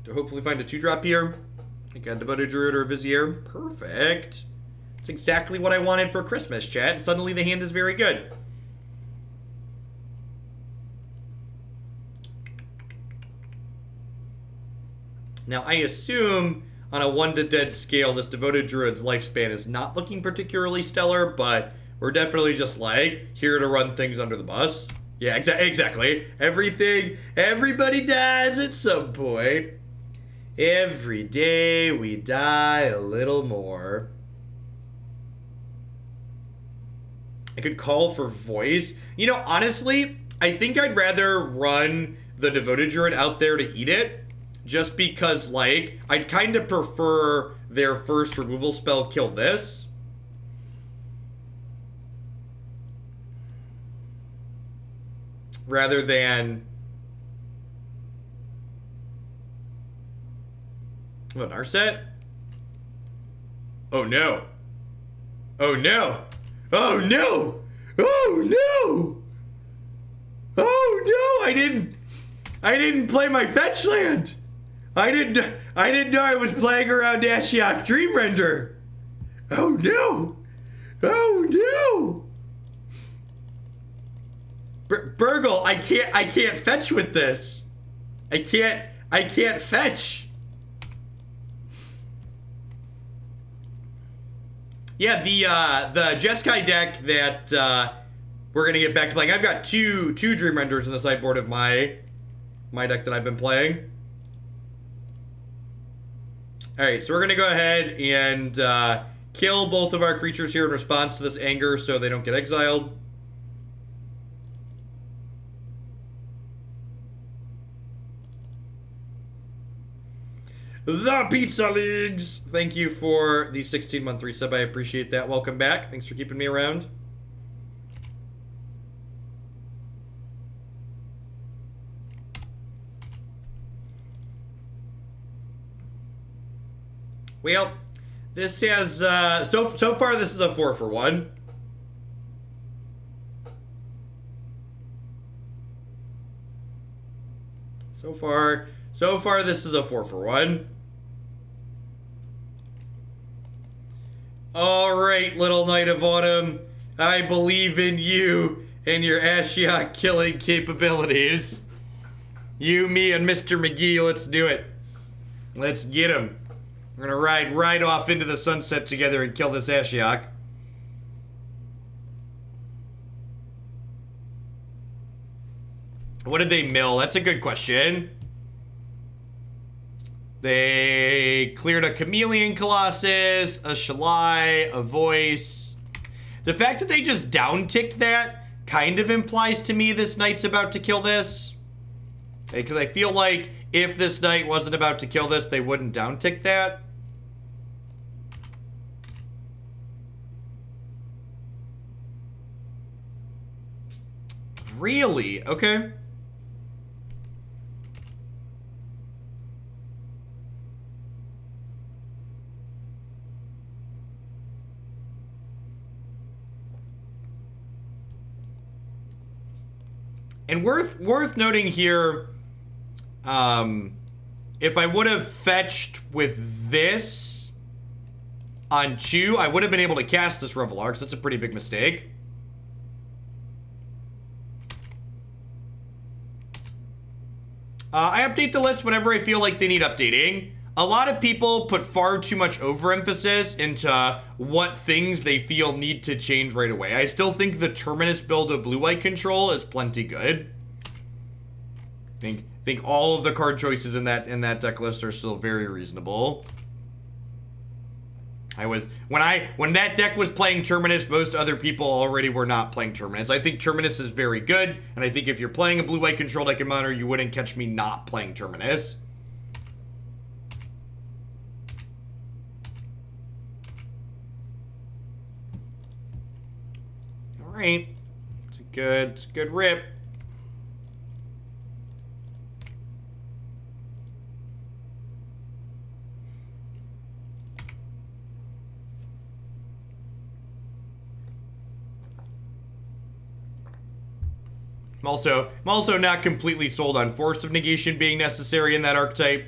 To hopefully find a 2-drop here. Like a Devoted Druid or a Vizier. Perfect. It's exactly what I wanted for Christmas, chat. And suddenly the hand is very good. Now, I assume on a 1 to dead scale, this Devoted Druid's lifespan is not looking particularly stellar, but we're definitely just, like, here to run things under the bus. Yeah, exactly. Everybody dies at some point. Every day we die a little more. I could call for voice. You know, honestly, I think I'd rather run the Devoted Druid out there to eat it. Just because, like, I'd kind of prefer their first removal spell kill this. Rather than... What, Narset? Oh no. Oh no. Oh no. Oh no. Oh no, I didn't play my fetch land. I didn't know I was playing around Ashiok Dreamrender. Oh no! Oh no! Burgle, I can't fetch with this. I can't fetch. Yeah, the Jeskai deck that we're gonna get back to playing. I've got two Dreamrenders in the sideboard of my deck that I've been playing. Alright, so we're going to go ahead and kill both of our creatures here in response to this anger so they don't get exiled. The Pizza Leagues! Thank you for the 16-month resub. I appreciate that. Welcome back. Thanks for keeping me around. Well, this has, so far this is a 4-for-1. So far, this is a 4-for-1. Alright, little Knight of Autumn. I believe in you and your Ashiok killing capabilities. You, me, and Mr. McGee, let's do it. Let's get him. We're gonna ride right off into the sunset together and kill this Ashiok. What did they mill? That's a good question. They cleared a Chameleon Colossus, a Shalai, a Voice. The fact that they just down-ticked that kind of implies to me this knight's about to kill this. Because I feel like if this knight wasn't about to kill this, they wouldn't down-tick that. Really? Okay. And worth noting here, if I would have fetched with this on 2, I would have been able to cast this Reveillark, so that's a pretty big mistake. I update the list whenever I feel like they need updating. A lot of people put far too much overemphasis into what things they feel need to change right away. I still think the Terminus build of blue-white control is plenty good. Think all of the card choices in that deck list are still very reasonable. When that deck was playing Terminus, most other people already were not playing Terminus. I think Terminus is very good, and I think if you're playing a blue-white control deck in Modern, you wouldn't catch me not playing Terminus. Alright. It's a good rip. I'm also not completely sold on Force of Negation being necessary in that archetype.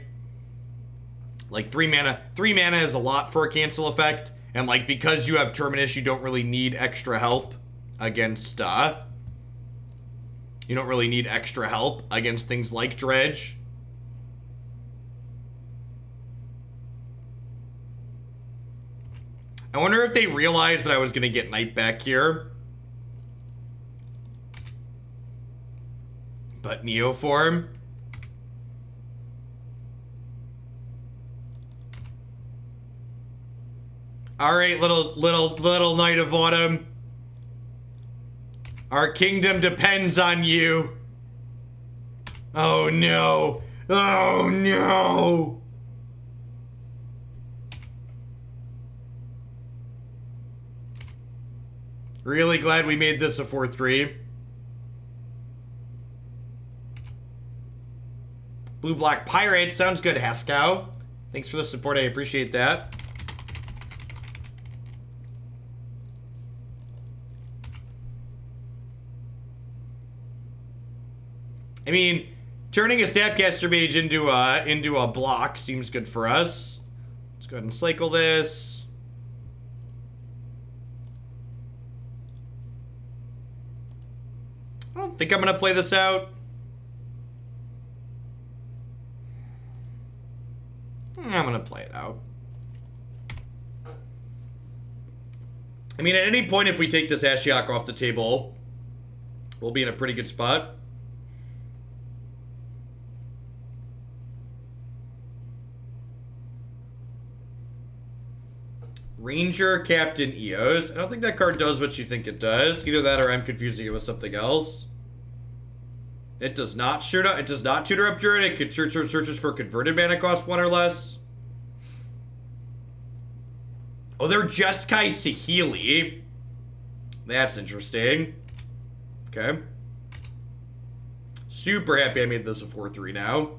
Like 3 mana is a lot for a cancel effect, and like because you have Terminus, you don't really need extra help against things like Dredge. I wonder if they realized that I was gonna get Knight back here. But Neoform. Alright, little Knight of Autumn. Our kingdom depends on you. Oh no. Oh no. Really glad we made this a 4-3. Blue-black pirate. Sounds good, Haskow. Thanks for the support. I appreciate that. I mean, turning a Snapcaster Mage into a block seems good for us. Let's go ahead and cycle this. I don't think I'm gonna play this out. I'm gonna play it out. I mean, at any point, if we take this Ashiok off the table, we'll be in a pretty good spot. Ranger Captain Eos. I don't think that card does what you think it does. Either that or I'm confusing it with something else. It does not shoot up. It does not tutor up Druid. It could searches for converted mana cost 1 or less. Oh, they're Jeskai Saheeli. That's interesting. Okay. Super happy I made this a 4-3 now.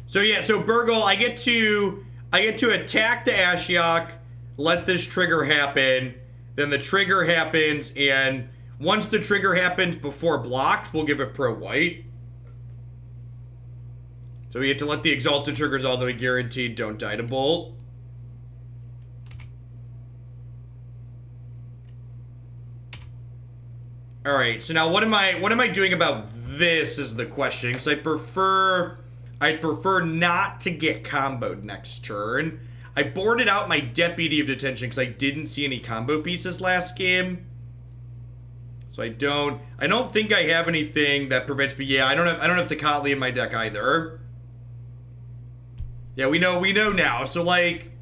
So yeah, so Burgle, I get to attack the Ashiok, let this trigger happen, then the trigger happens, and once the trigger happens before blocked, we'll give it pro white. So we get to let the Exalted triggers, although we guaranteed don't die to Bolt. Alright, so now what am I doing about this is the question, because I'd prefer not to get comboed next turn. I boarded out my Deputy of Detention because I didn't see any combo pieces last game. So I don't think I have anything that prevents me. Yeah, I don't have Tocatli in my deck either. Yeah, we know now. So like,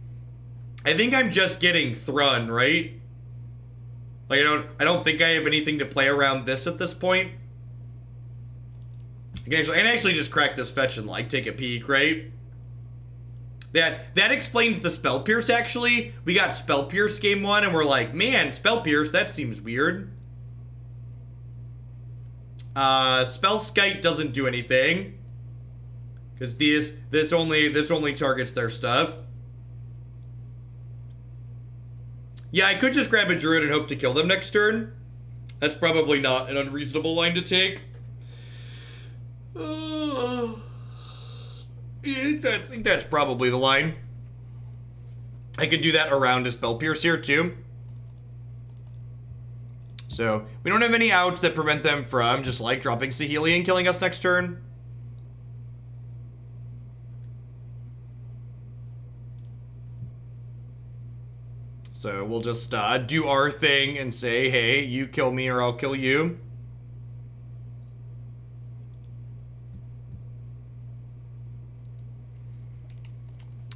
I think I'm just getting Thrun, right? Like I don't think I have anything to play around this at this point. I can actually just crack this fetch and like take a peek, right? That explains the Spell Pierce. Actually, we got Spell Pierce game 1, and we're like, man, Spell Pierce, that seems weird. Spellskite doesn't do anything because this only targets their stuff. Yeah, I could just grab a Druid and hope to kill them next turn. That's probably not an unreasonable line to take. I think that's probably the line. I can do that around a Spell Pierce here too. So we don't have any outs that prevent them from just like dropping Saheeli and killing us next turn. So we'll just do our thing and say, hey, you kill me or I'll kill you.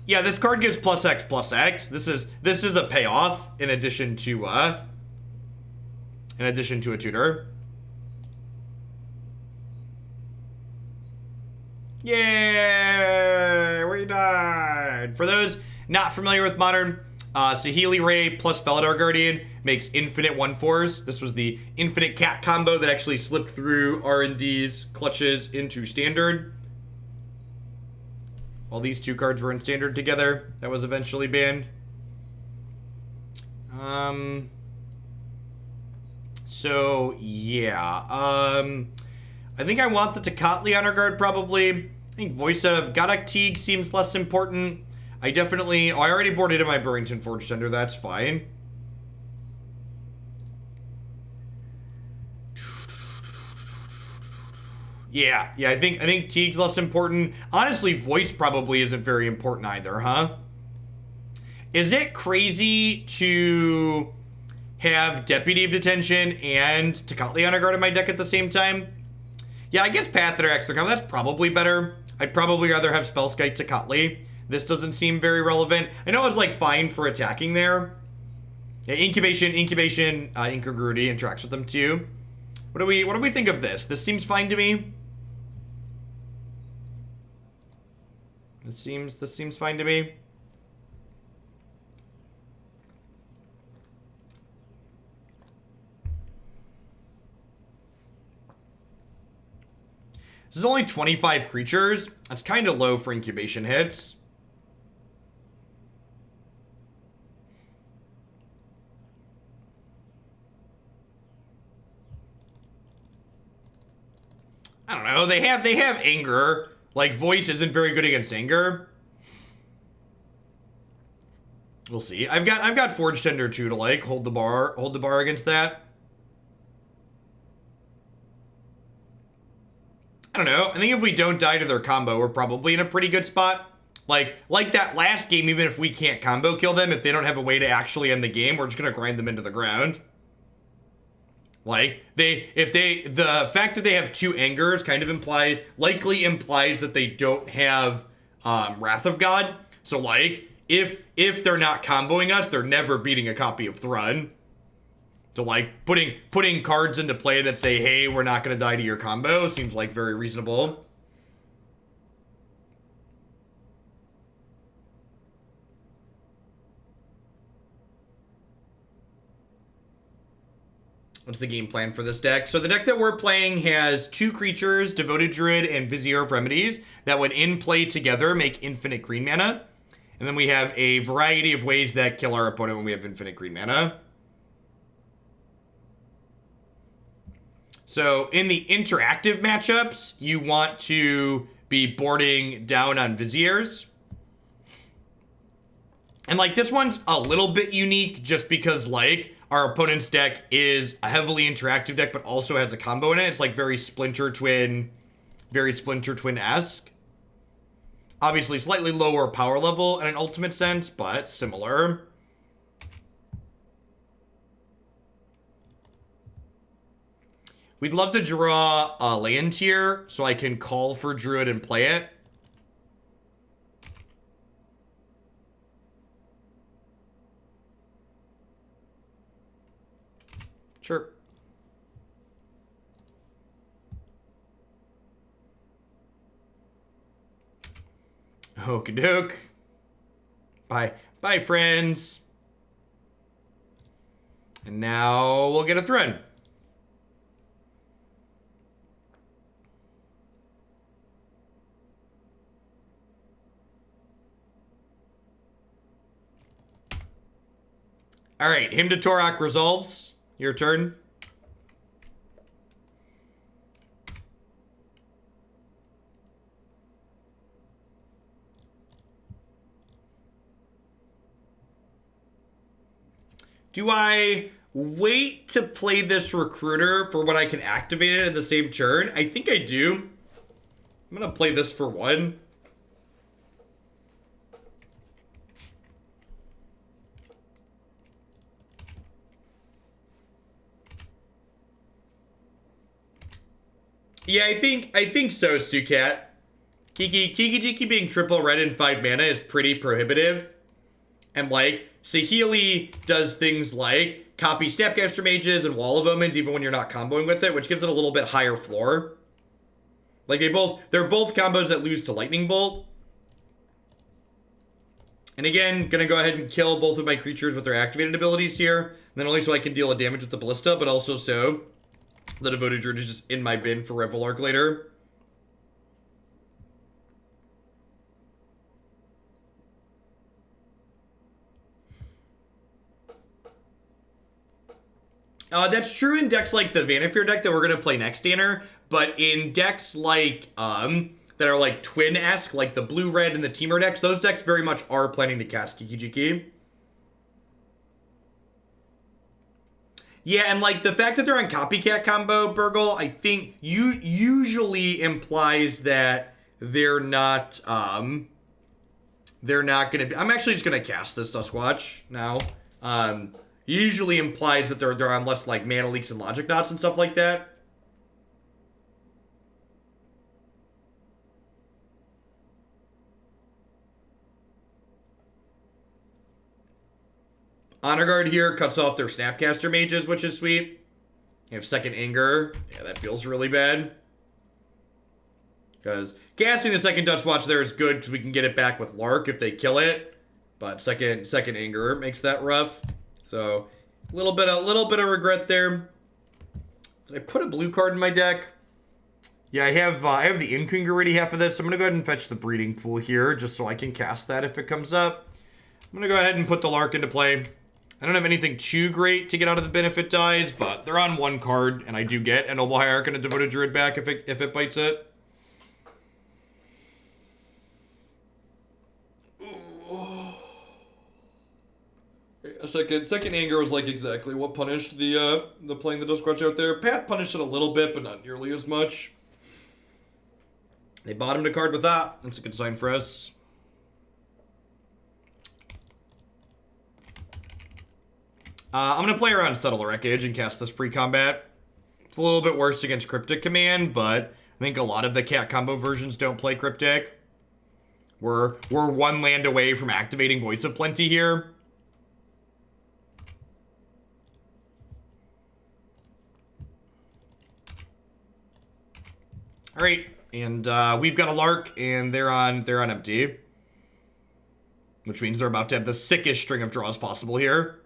Yeah, this card gives +X+X. This is a payoff in addition to a tutor. Yay! We died. For those not familiar with Modern, Saheeli Ray plus Felidar Guardian makes infinite 1/4s. This was the infinite cat combo that actually slipped through R&D's clutches into Standard. While these two cards were in Standard together, that was eventually banned. So, yeah. I think I want the Tocatli on our guard, probably. I think Voice of Gaddock Teeg seems less important. I already boarded in my Burrenton Forge-Tender, that's fine. Yeah, I think Teeg's less important. Honestly, Voice probably isn't very important either, huh? Is it crazy to have Deputy of Detention and Tocatli on our guard in my deck at the same time? Yeah, I guess Path or Extra Combo, that's probably better. I'd probably rather have Spellskite Tocatli. This doesn't seem very relevant. I know it's like fine for attacking there. Yeah, Incubation, Incongruity interacts with them too. What do we think of this? This seems fine to me. This seems fine to me. This is only 25 creatures. That's kind of low for incubation hits. I don't know. They have anger. Like, Voice isn't very good against anger. We'll see. I've got Forge-Tender too to like hold the bar against that. I don't know. I think if we don't die to their combo, we're probably in a pretty good spot. Like that last game, even if we can't combo kill them, if they don't have a way to actually end the game, we're just gonna grind them into the ground. Like, the fact that they have 2 angers kind of likely implies that they don't have Wrath of God. So like, if they're not comboing us, they're never beating a copy of Thrun. So like, putting cards into play that say, hey, we're not gonna die to your combo seems like very reasonable. What's the game plan for this deck? So the deck that we're playing has 2 creatures, Devoted Druid and Vizier of Remedies, that when in play together make infinite green mana. And then we have a variety of ways that kill our opponent when we have infinite green mana. So in the interactive matchups, you want to be boarding down on Viziers. And like this one's a little bit unique just because like our opponent's deck is a heavily interactive deck, but also has a combo in it. It's like very Splinter Twin-esque. Obviously slightly lower power level in an ultimate sense, but similar. We'd love to draw a land here so I can call for Druid and play it. Sure. Okie doke. Bye. Bye, friends. And now we'll get a Thrun. Alright, Hymn to Torok resolves. Your turn. Do I wait to play this Recruiter for when I can activate it in the same turn? I think I do. I'm gonna play this for 1. Yeah, I think so, Stucat. Kiki being triple red and 5 mana is pretty prohibitive. And like, Saheeli does things like copy Snapcaster Mages and Wall of Omens even when you're not comboing with it, which gives it a little bit higher floor. Like they're both combos that lose to Lightning Bolt. And again, gonna go ahead and kill both of my creatures with their activated abilities here. Not only so I can deal a damage with the Ballista, but also so the Devoted Druid is just in my bin for Reveillark later. That's true in decks like the Vanasphere deck that we're going to play next, Danner. But in decks like, that are like twin-esque, like the blue-red and the Teamer decks, those decks very much are planning to cast Kiki. Yeah, and like the fact that they're on Copycat combo, Burgle, I think usually implies that they're not going to be... I'm actually just going to cast this Duskwatch now. Usually implies that they're on less like mana leaks and logic knots and stuff like that. Honor Guard here cuts off their Snapcaster Mages, which is sweet. You have Second Anger. Yeah, that feels really bad. Because casting the second Duskwatch there is good because we can get it back with Lark if they kill it. But second Anger makes that rough. So, a little bit of regret there. Did I put a blue card in my deck? Yeah, I have the Incongruity half of this. So I'm gonna go ahead and fetch the Breeding Pool here, just so I can cast that if it comes up. I'm gonna go ahead and put the Lark into play. I don't have anything too great to get out of the benefit dies, but they're on 1 card, and I do get a Noble Hierarch and a Devoted Druid back if it bites it. Second Anger was like exactly what punished the playing the Duskwatch out there. Path punished it a little bit, but not nearly as much. They bottomed a card with that. That's a good sign for us. I'm going to play around Settle the Wreckage and cast this pre-combat. It's a little bit worse against Cryptic Command, but I think a lot of the cat combo versions don't play Cryptic. We're 1 land away from activating Voice of Plenty here. All right, and we've got a Lark, and they're on empty, which means they're about to have the sickest string of draws possible here.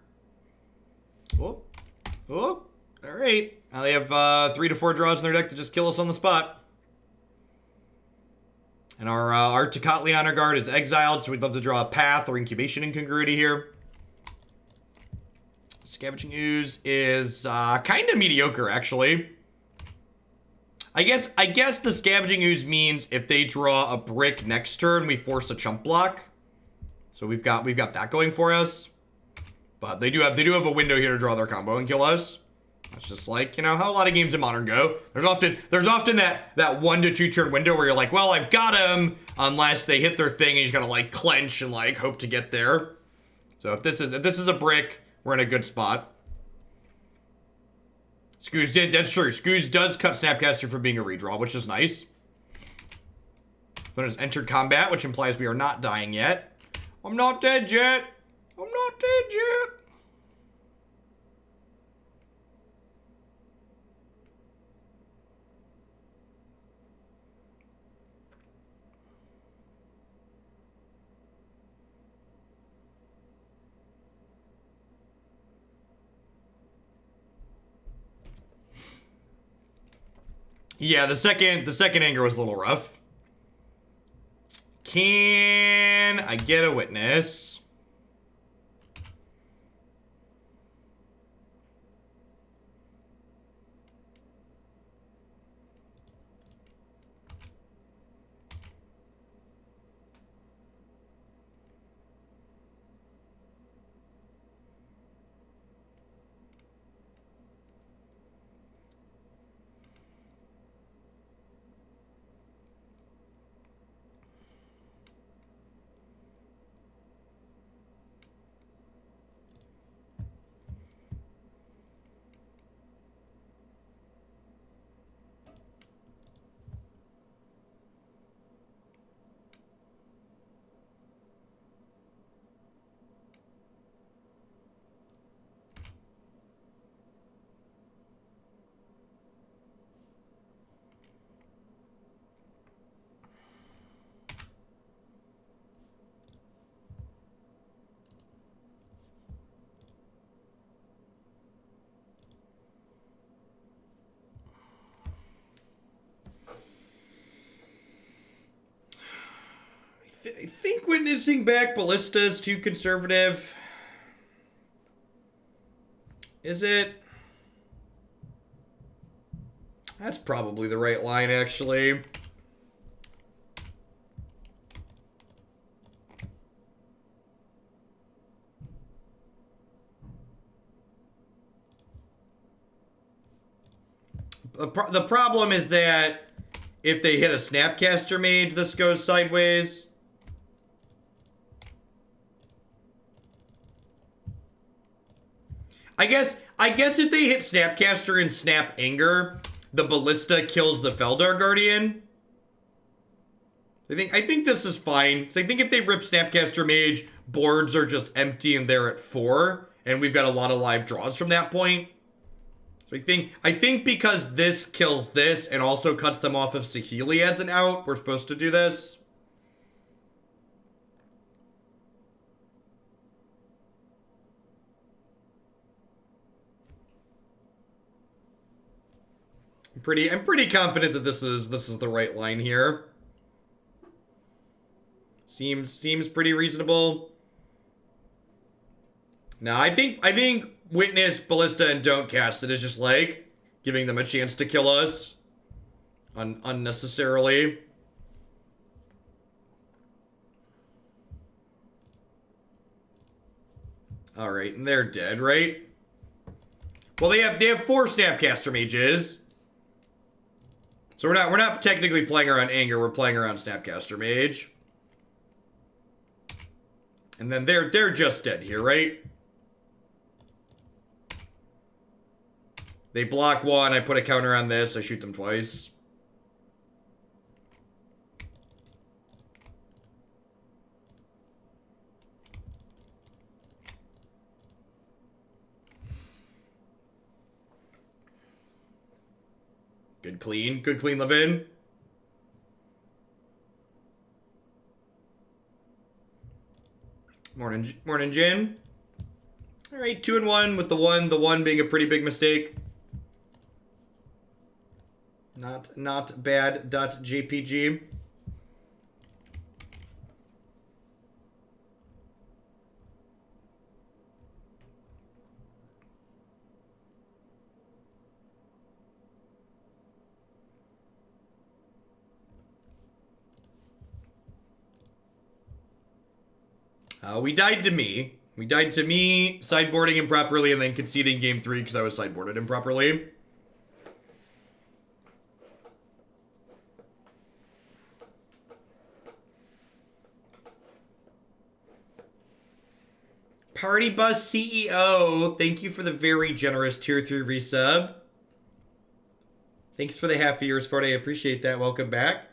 Oh, Alright. Now they have 3 to 4 draws in their deck to just kill us on the spot. And our Tocatli Honor Guard is exiled, so we'd love to draw a Path or Incubation Incongruity here. Scavenging Ooze is kind of mediocre, actually. I guess the Scavenging Ooze means if they draw a brick next turn, we force a chump block. So we've got that going for us. But they do have a window here to draw their combo and kill us. That's just like, you know, how a lot of games in Modern go. There's often that 1 to 2 turn window where you're like, well, I've got them, unless they hit their thing and you just gotta like clench and like hope to get there. So if this is a brick, we're in a good spot. That's true. Scooz does cut Snapcaster from being a redraw, which is nice. But it's entered combat, which implies we are not dying yet. I'm not dead yet. I'm not dead yet. Yeah, the second anger was a little rough. Can I get a witness? I think witnessing back Ballista is too conservative. Is it? That's probably the right line, actually. The problem is that if they hit a Snapcaster Mage, this goes sideways. I guess if they hit Snapcaster and Snap Anger, the Ballista kills the Feldar Guardian. I think this is fine. So I think if they rip Snapcaster Mage, boards are just empty and they're at 4, and we've got a lot of live draws from that point. So I think because this kills this and also cuts them off of Saheeli as an out, we're supposed to do this. I'm pretty confident that this is the right line here. Seems pretty reasonable. No, I think witness Ballista and don't cast it is just like giving them a chance to kill us unnecessarily. All right, and they're dead, right? Well, they have 4 Snapcaster Mages. So we're not technically playing around Anger, we're playing around Snapcaster Mage. And then they're just dead here, right? They block 1, I put a counter on this, I shoot them twice. Good clean Levin. Morning, Jin. All right, 2 and 1 with the one being a pretty big mistake. Not bad. .jpg. We died to me. We died to me sideboarding improperly and then conceding game 3 because I was sideboarded improperly. Party Bus CEO, thank you for the very generous tier 3 resub. Thanks for the half year support. I appreciate that. Welcome back.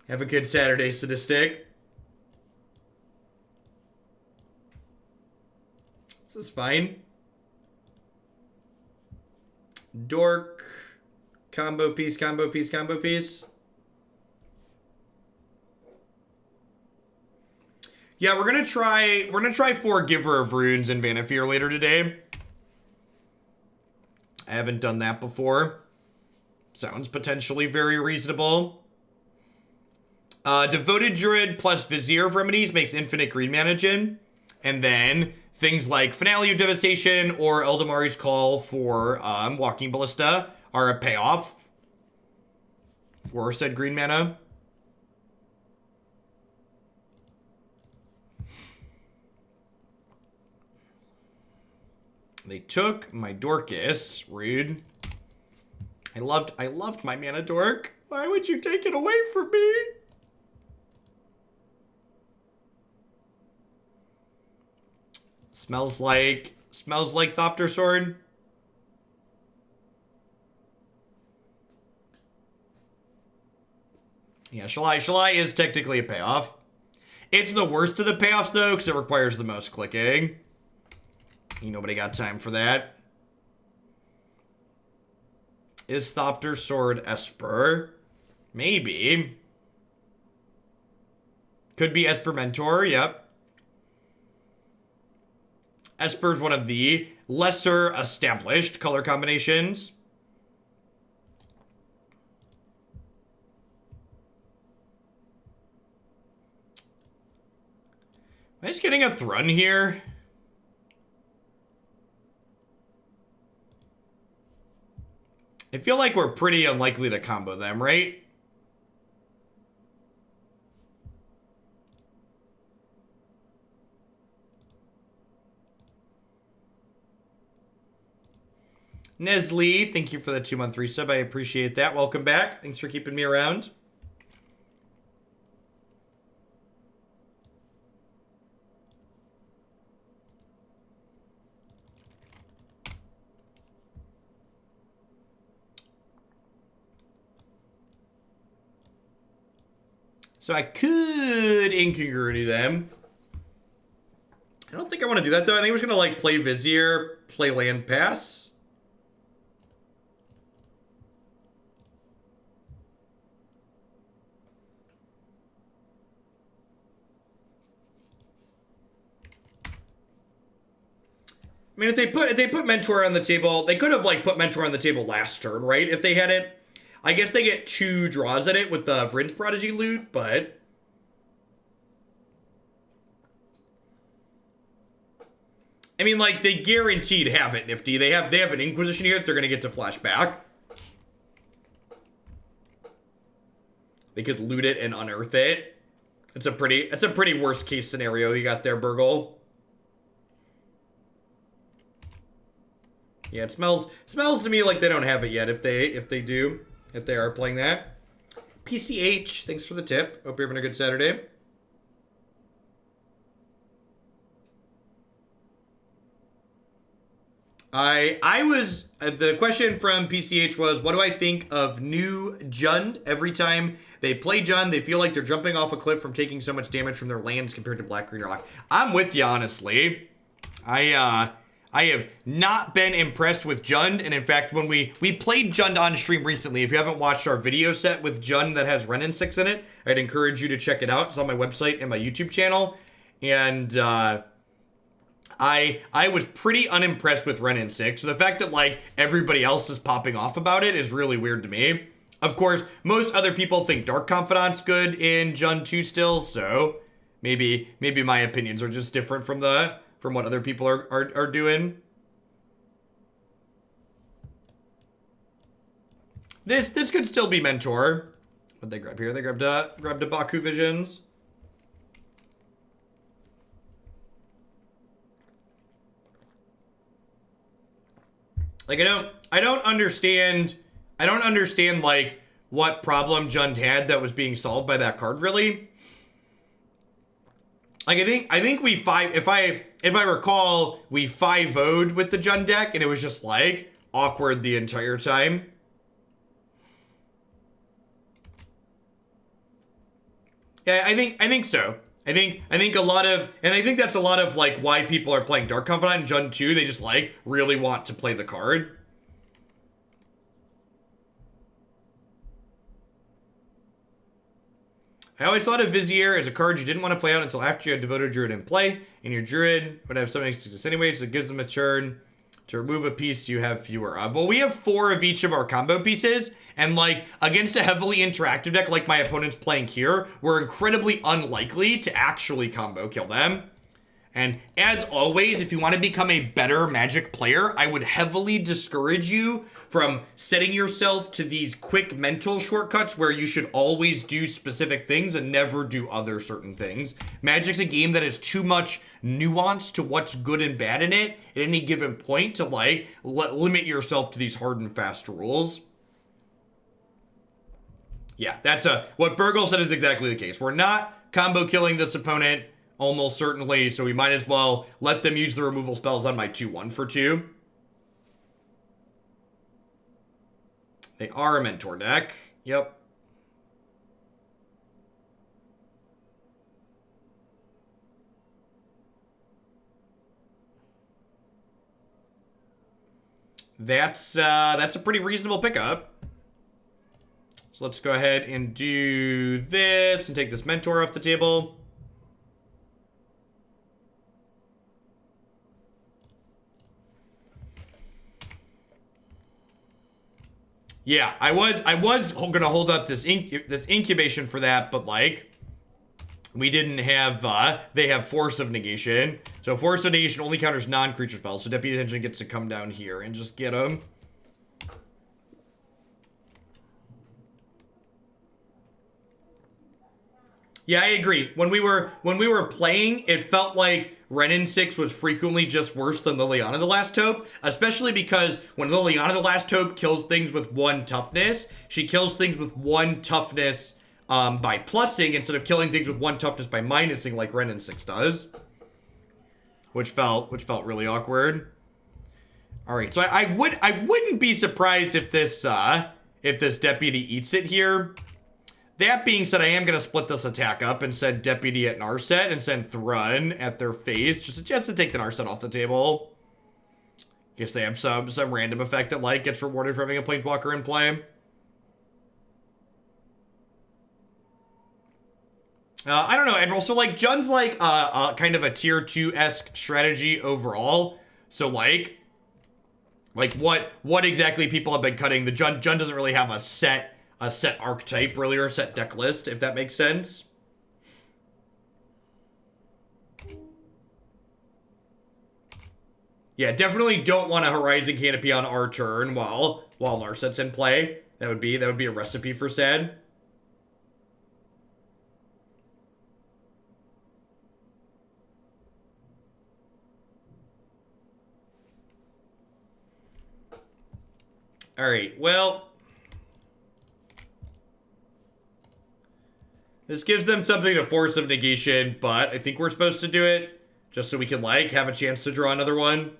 Have a good Saturday, Sadistic. This is fine. Dork. Combo piece, combo piece, combo piece. Yeah, we're gonna try 4 Giver of Runes in Vanasphere later today. I haven't done that before. Sounds potentially very reasonable. Devoted Druid plus Vizier of Remedies makes infinite green mana gen. And then things like Finale of Devastation or Eladamri's Call for Walking Ballista are a payoff for said green mana. They took my Dorcas. Rude. I loved my mana dork. Why would you take it away from me? Smells like Thopter Sword. Yeah, Shalai is technically a payoff. It's the worst of the payoffs though, because it requires the most clicking. Ain't nobody got time for that. Is Thopter Sword Esper? Maybe. Could be Esper Mentor, yep. Esper's one of the lesser established color combinations. Am I just getting a Thrun here? I feel like we're pretty unlikely to combo them, right? Nestle, thank you for the 2-month resub. I appreciate that. Welcome back. Thanks for keeping me around. So I could Incongruity them. I don't think I want to do that though. I think I'm just gonna like play Vizier, play land pass. I mean, if they put Mentor on the table, they could have like put Mentor on the table last turn, right? If they had it, I guess they get 2 draws at it with the Vryn's Prodigy loot, but I mean, like they guaranteed have it, Nifty. They have an Inquisition here that they're gonna get to flash back. They could loot it and unearth it. It's a pretty worst case scenario you got there, Burgle. Yeah, it smells to me like they don't have it yet. If they are playing that. PCH, thanks for the tip. Hope you're having a good Saturday. The question from PCH was, what do I think of new Jund? Every time they play Jund, they feel like they're jumping off a cliff from taking so much damage from their lands compared to Black Green Rock. I'm with you, honestly. I have not been impressed with Jund, and in fact, when we played Jund on stream recently, if you haven't watched our video set with Jund that has Renin 6 in it, I'd encourage you to check it out. It's on my website and my YouTube channel, and I was pretty unimpressed with Renin 6. So the fact that like everybody else is popping off about it is really weird to me. Of course, most other people think Dark Confidant's good in Jund 2 still, so maybe my opinions are just different from what other people are doing. This could still be Mentor. What'd they grab here? They grabbed a Baku Visions. Like I don't understand like what problem Jund had that was being solved by that card really. Like I think we if I recall, we 5-0'd with the Jund deck and it was just like awkward the entire time. Yeah, I think so. I think a lot of, and I think that's a lot of like why people are playing Dark Confidant and Jund 2. They just like really want to play the card. I always thought of Vizier as a card you didn't want to play out until after you had Devoted Druid in play, and your Druid would have something to this anyway, so it gives them a turn to remove a piece you have fewer of. Well, we have 4 of each of our combo pieces, and like against a heavily interactive deck like my opponent's playing here, we're incredibly unlikely to actually combo kill them. And as always, if you want to become a better Magic player, I would heavily discourage you from setting yourself to these quick mental shortcuts where you should always do specific things and never do other certain things. Magic's a game that has too much nuance to what's good and bad in it at any given point to like limit yourself to these hard and fast rules. Yeah, that's what Burgle said is exactly the case. We're not combo killing this opponent. Almost certainly, so we might as well let them use the removal spells on my 2/1 for 2. They are a Mentor deck. Yep. That's a pretty reasonable pickup. So let's go ahead and do this and take this Mentor off the table. Yeah, I was gonna hold up this incubation for that, but like we didn't have they have Force of Negation. So Force of Negation only counters non-creature spells, so Deputy of Detention gets to come down here and just get them. Yeah, I agree. When we were playing, it felt like Renin 6 was frequently just worse than Liliana the Last Taupe, especially because when Liliana the Last Taupe kills things with 1 toughness, she kills things with 1 toughness by plussing instead of killing things with 1 toughness by minusing like Renin 6 does. Which felt really awkward. Alright, so I wouldn't be surprised if this Deputy eats it here. That being said, I am going to split this attack up and send Deputy at Narset and send Thrun at their face. Just a chance to take the Narset off the table. Guess they have some random effect that like gets rewarded for having a Planeswalker in play. I don't know, and also like Jund's like kind of a tier 2-esque strategy overall. So like what exactly people have been cutting? The Jund doesn't really have a set archetype really, or a set deck list, if that makes sense. Yeah, definitely don't want a Horizon Canopy on our turn while Narset's in play. That would be a recipe for sad. All right, well, this gives them something to Force of Negation, but I think we're supposed to do it just so we can, like, have a chance to draw another one.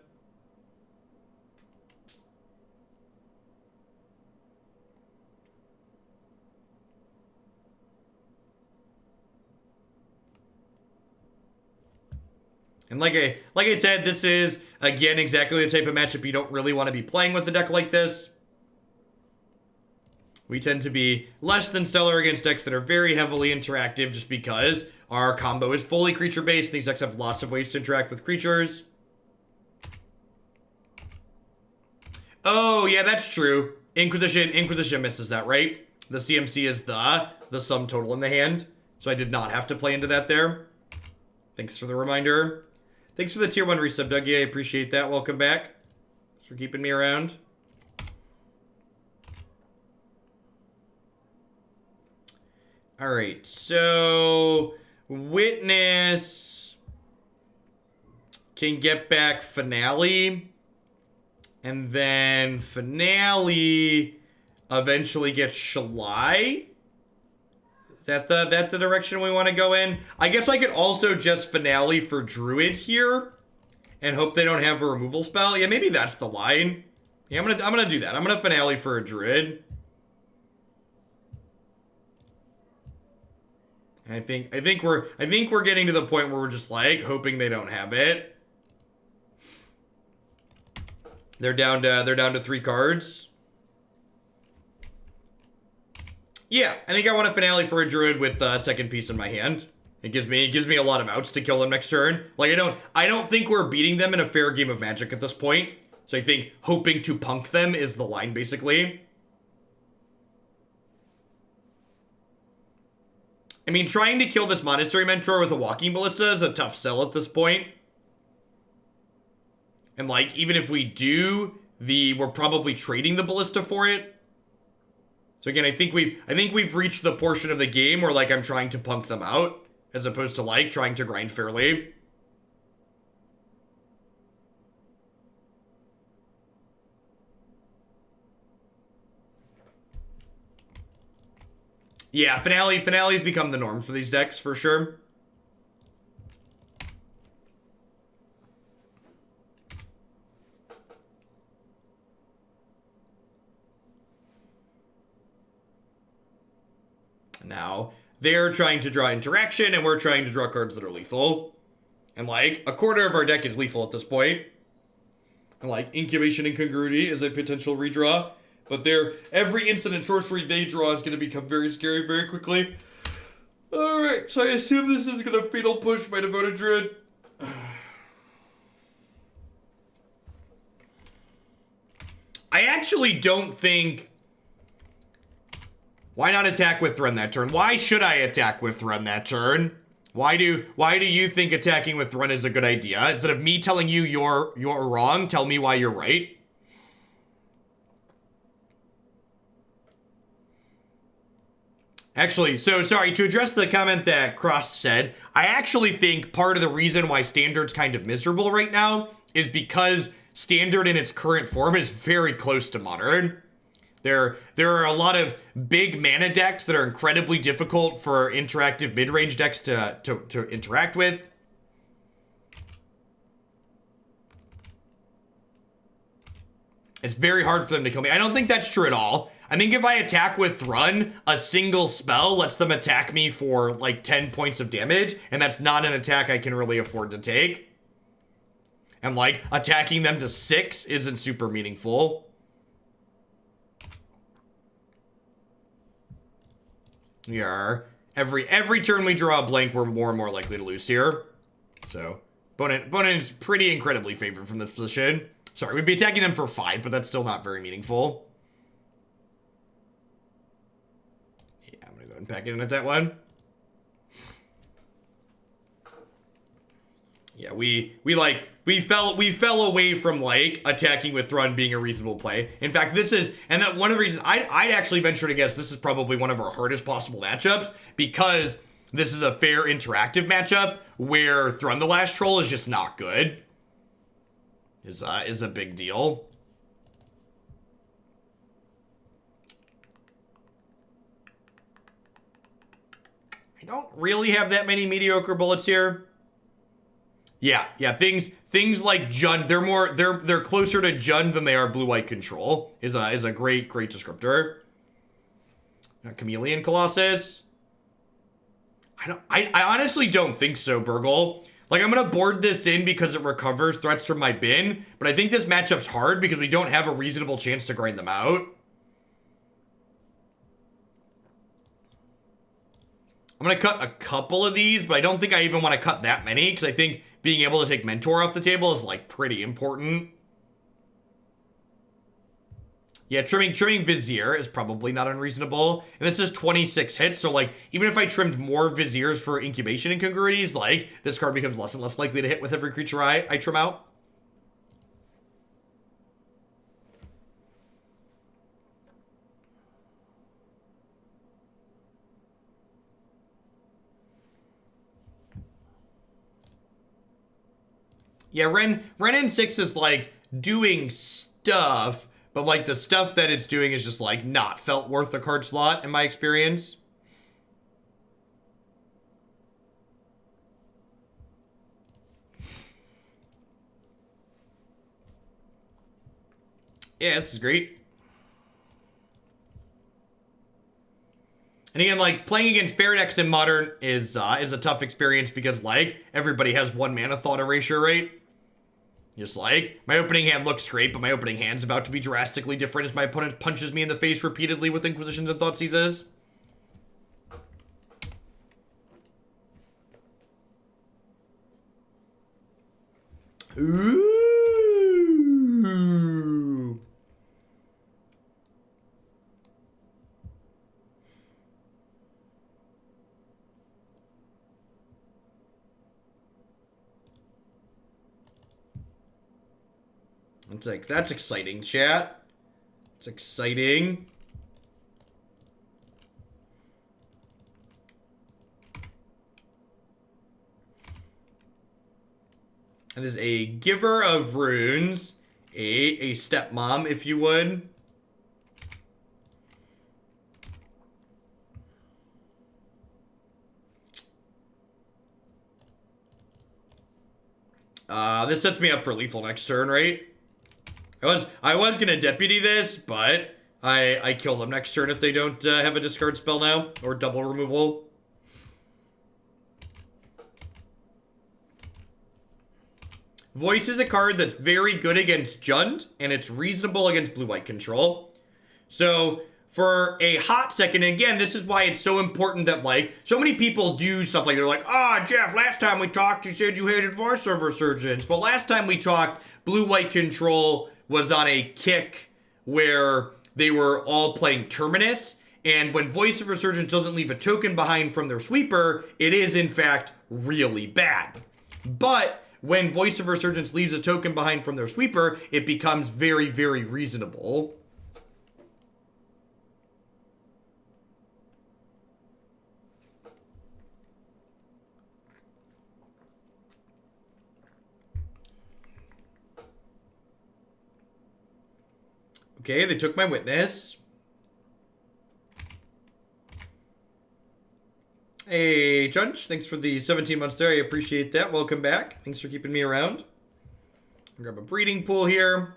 And like I said, this is, again, exactly the type of matchup you don't really want to be playing with a deck like this. We tend to be less than stellar against decks that are very heavily interactive just because our combo is fully creature-based. These decks have lots of ways to interact with creatures. Oh, yeah, that's true. Inquisition misses that, right? The CMC is the sum total in the hand. So I did not have to play into that there. Thanks for the reminder. Thanks for the tier 1 resub, Dougie. I appreciate that. Welcome back. Thanks for keeping me around. Alright, so Witness can get back Finale. And then Finale eventually gets Shalai. Is that the direction we want to go in? I guess I could also just Finale for Druid here and hope they don't have a removal spell. Yeah, maybe that's the line. Yeah, I'm gonna do that. I'm gonna Finale for a Druid. And I think we're getting to the point where we're just like hoping they don't have it. They're down to 3 cards. Yeah, I think I want a Finale for a Druid with the second piece in my hand. It gives me a lot of outs to kill them next turn. Like I don't think we're beating them in a fair game of Magic at this point. So I think hoping to punk them is the line basically. I mean, trying to kill this Monastery Mentor with a Walking Ballista is a tough sell at this point. And like, even if we do, we're probably trading the Ballista for it. So again, I think we've reached the portion of the game where like I'm trying to punk them out, as opposed to like trying to grind fairly. Yeah, Finale's become the norm for these decks, for sure. Now, they're trying to draw interaction, and we're trying to draw cards that are lethal. And, like, a quarter of our deck is lethal at this point. And, like, Incubation Incongruity is a potential redraw. But every instant sorcery they draw is going to become very scary very quickly. Alright, so I assume this is going to Fatal Push my Devoted Druid. I actually don't think... Why not attack with Thrun that turn? Why should I attack with Thrun that turn? Why do you think attacking with Thrun is a good idea? Instead of me telling you you're wrong, tell me why you're right. Actually, so sorry, to address the comment that Cross said, I actually think part of the reason why Standard's kind of miserable right now is because Standard in its current form is very close to Modern. There are a lot of big mana decks that are incredibly difficult for interactive mid-range decks to interact with. It's very hard for them to kill me. I don't think that's true at all. I think if I attack with Thrun, a single spell lets them attack me for like 10 points of damage, and that's not an attack I can really afford to take. And like, attacking them to 6 isn't super meaningful. Yeah. Every turn we draw a blank, we're more and more likely to lose here. So, opponent is pretty incredibly favored from this position. Sorry, we'd be attacking them for 5, but that's still not very meaningful. Yeah, I'm gonna go and pack it in at that one. Yeah, we fell away from like attacking with Thrun being a reasonable play. In fact, this is, and that one of the reasons I'd actually venture to guess this is probably one of our hardest possible matchups, because this is a fair interactive matchup where Thrun the Last Troll is just not good. Is a big deal. I don't really have that many mediocre bullets here. Yeah, things like Jund, they're closer to Jund than they are blue-white control. Is a great descriptor. Chameleon Colossus. I honestly don't think so, Burgle. Like, I'm gonna board this in because it recovers threats from my bin, but I think this matchup's hard because we don't have a reasonable chance to grind them out. I'm gonna cut a couple of these, but I don't think I even want to cut that many, because I think being able to take Mentor off the table is, like, pretty important. Yeah, trimming Vizier is probably not unreasonable. And this is 26 hits, so like, even if I trimmed more Viziers for Incubation Incongruities, like, this card becomes less and less likely to hit with every creature I trim out. Yeah, Ren 6 is like doing stuff, but like the stuff that it's doing is just like not felt worth a card slot in my experience. Yeah, this is great. And again, like, playing against fair decks in Modern is a tough experience because, like, everybody has 1 mana thought erasure, right? Just like, my opening hand looks great, but my opening hand's about to be drastically different as my opponent punches me in the face repeatedly with Inquisitions and Thoughtseizes. Ooh. It's like, that's exciting, chat. It's exciting. That is a Giver of Runes, a stepmom, if you would. This sets me up for lethal next turn, right? I was gonna deputy this, but I kill them next turn if they don't have a discard spell now, or double removal. Voice is a card that's very good against Jund, and it's reasonable against blue-white control. So, for a hot second, and again, this is why it's so important that, like, so many people do stuff like, they're like, Jeff, last time we talked, you said you hated Voice of Resurgence. But last time we talked, blue-white control was on a kick where they were all playing Terminus, and when Voice of Resurgence doesn't leave a token behind from their sweeper, it is, in fact, really bad. But when Voice of Resurgence leaves a token behind from their sweeper, it becomes very, very reasonable. Okay, they took my witness. Hey, Junch, thanks for the 17 months there. I appreciate that. Welcome back. Thanks for keeping me around. I'll grab a breeding pool here.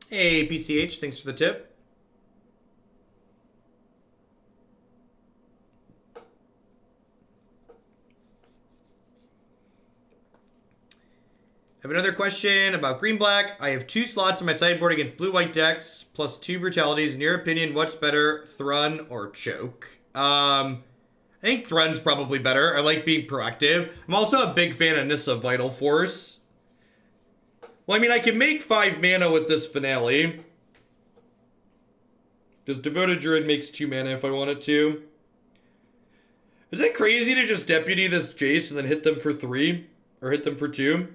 Hey, PCH, thanks for the tip. I have another question about green-black. I have 2 slots in my sideboard against blue-white decks, plus 2 brutalities. In your opinion, what's better, Thrun or Choke? I think Thrun's probably better. I like being proactive. I'm also a big fan of Nissa Vital Force. Well, I mean, I can make 5 mana with this Finale. Because Devoted Druid makes 2 mana if I want it to. Is it crazy to just deputy this Jace and then hit them for 3? Or hit them for 2?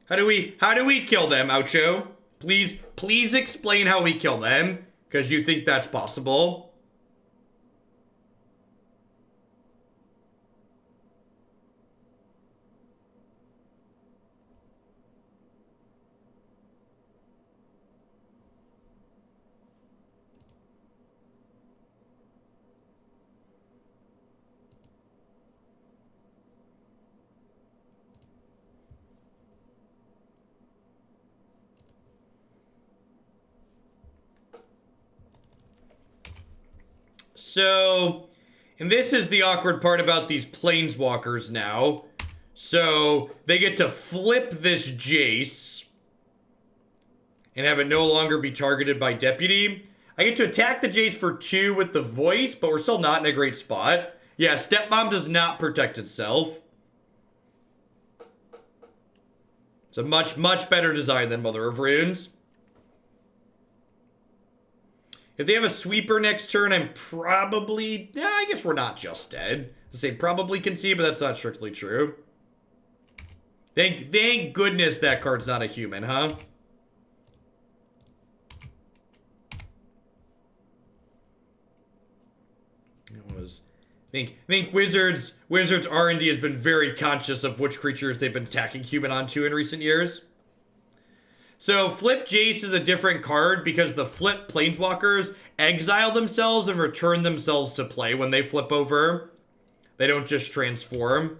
How do we kill them, Oucho? Please explain how we kill them, because you think that's possible. So, and this is the awkward part about these planeswalkers now. So, they get to flip this Jace and have it no longer be targeted by Deputy. I get to attack the Jace for 2 with the Voice, but we're still not in a great spot. Yeah, Step Bomb does not protect itself. It's a much, much better design than Mother of Runes. If they have a sweeper next turn, I'm probably... Yeah, I guess we're not just dead. I say probably concede, but that's not strictly true. Thank goodness that card's not a human, huh? I think Wizards R&D has been very conscious of which creatures they've been attacking human onto in recent years. So Flip Jace is a different card because the Flip Planeswalkers exile themselves and return themselves to play when they flip over. They don't just transform.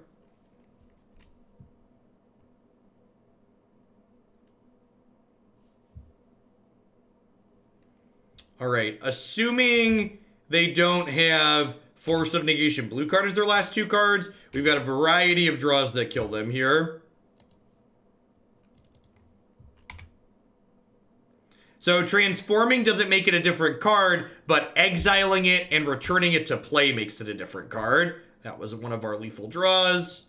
Alright, assuming they don't have Force of Negation blue card as their last 2 cards, we've got a variety of draws that kill them here. So transforming doesn't make it a different card, but exiling it and returning it to play makes it a different card. That was one of our lethal draws.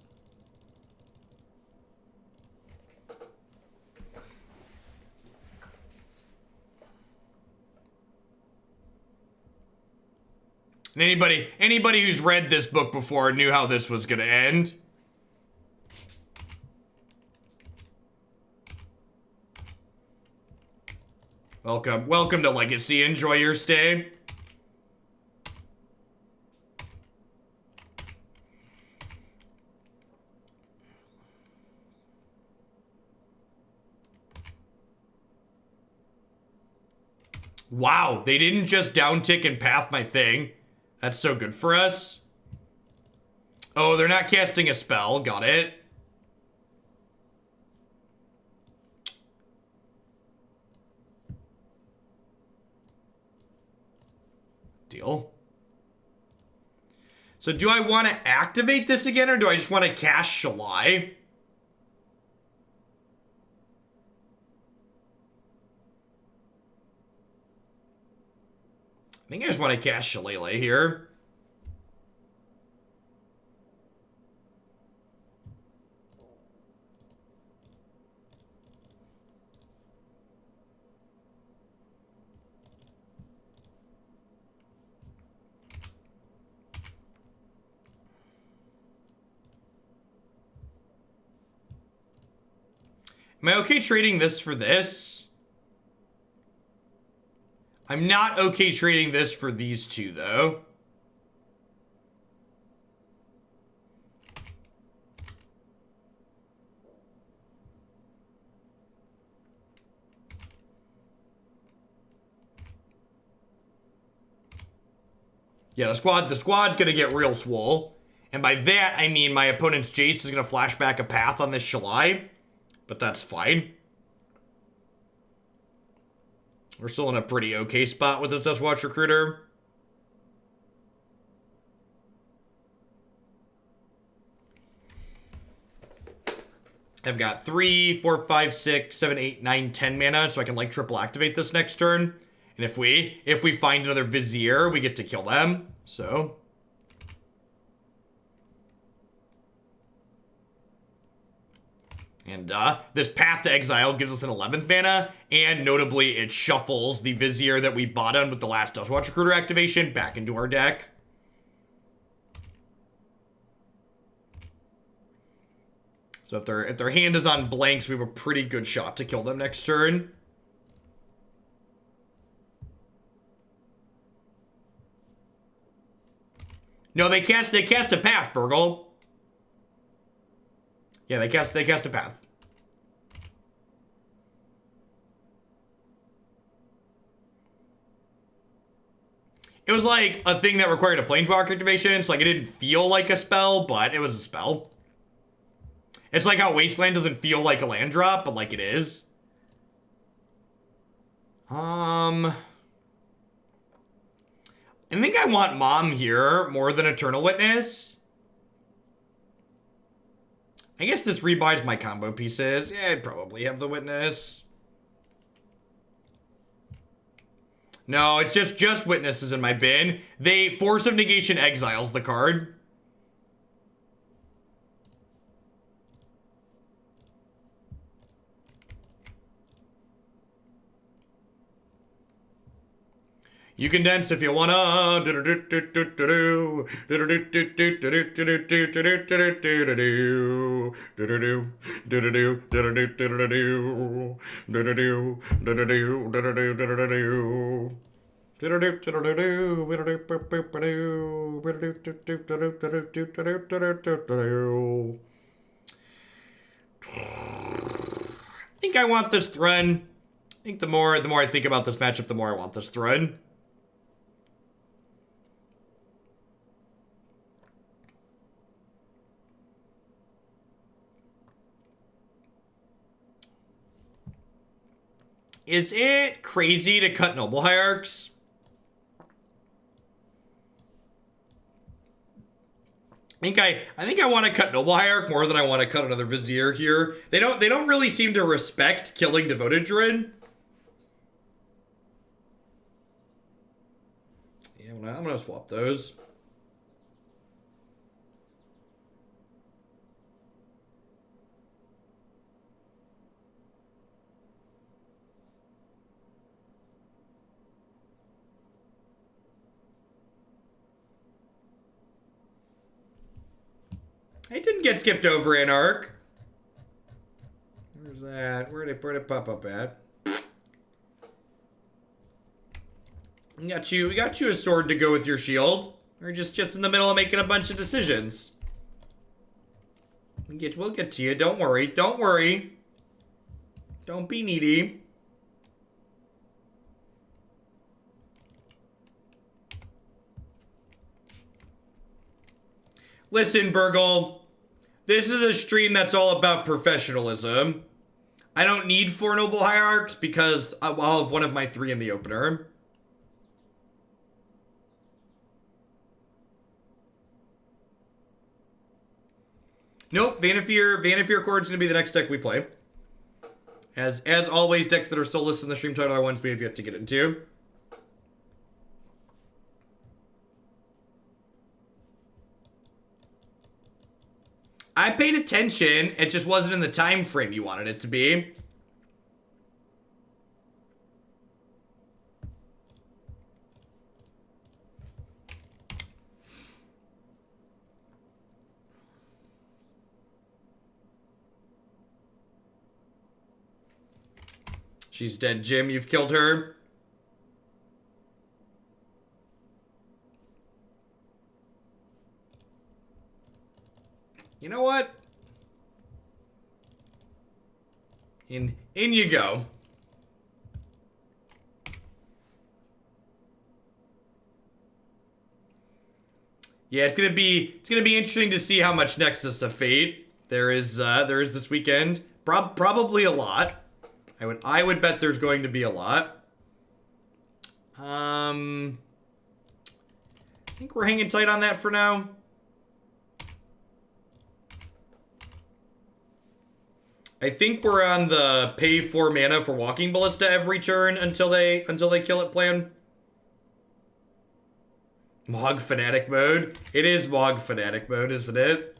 And anybody who's read this book before knew how this was going to end. Welcome to Legacy. Enjoy your stay. Wow, they didn't just downtick and path my thing. That's so good for us. Oh, they're not casting a spell. Got it. Deal. So do I want to activate this again, or do I just want to cast Shalai? I think I just want to cast Shalai here. Am I okay trading this for this? I'm not okay trading this for these 2, though. Yeah, the squad's gonna get real swole. And by that, I mean my opponent's Jace is gonna flash back a path on this Shalai. But that's fine. We're still in a pretty okay spot with the Duskwatch Recruiter. I've got 3, 4, 5, 6, 7, 8, 9, 10 mana, so I can like triple activate this next turn. And if we find another Vizier, we get to kill them. So and this Path to Exile gives us an 11th mana, and notably it shuffles the Vizier that we bought on with the last Duskwatch Recruiter activation back into our deck. So if their hand is on blanks, we have a pretty good shot to kill them next turn. No, they cast a Path, Burgle. Yeah, they cast a Path. It was like a thing that required a Planeswalker activation, so like it didn't feel like a spell, but it was a spell. It's like how Wasteland doesn't feel like a land drop, but like it is. I think I want Mom here more than Eternal Witness. I guess this rebuys my combo pieces. Yeah, I'd probably have the Witness. No, it's just Witnesses in my bin. Force of Negation exiles the card. You can dance if you wanna. I think I want this Thrun. I think the more I think about this matchup, the more I want this Thrun. Is it crazy to cut Noble Hierarchs? I think I want to cut Noble Hierarch more than I want to cut another Vizier here. They don't really seem to respect killing Devoted Druid. Yeah, I'm gonna swap those. I didn't get skipped over in Arc. Where's that? Where'd it pop up at? We got you a sword to go with your shield. We're just in the middle of making a bunch of decisions. We'll get to you. Don't worry. Don't worry. Don't be needy. Listen, Burgle, this is a stream that's all about professionalism. I don't need 4 Noble Hierarchs because I'll have one of my 3 in the opener. Nope, Vanifear Chord's gonna be the next deck we play. As always, decks that are still listed in the stream title are ones we have yet to get into. I paid attention, it just wasn't in the time frame you wanted it to be. She's dead, Jim. You've killed her. You know what? In you go. Yeah, it's gonna be interesting to see how much Nexus of Fate there is this weekend. Probably a lot. I would bet there's going to be a lot. I think we're hanging tight on that for now. I think we're on the pay 4 mana for Walking Ballista every turn until they kill it plan. Mog Fanatic mode. It is Mog Fanatic mode, isn't it?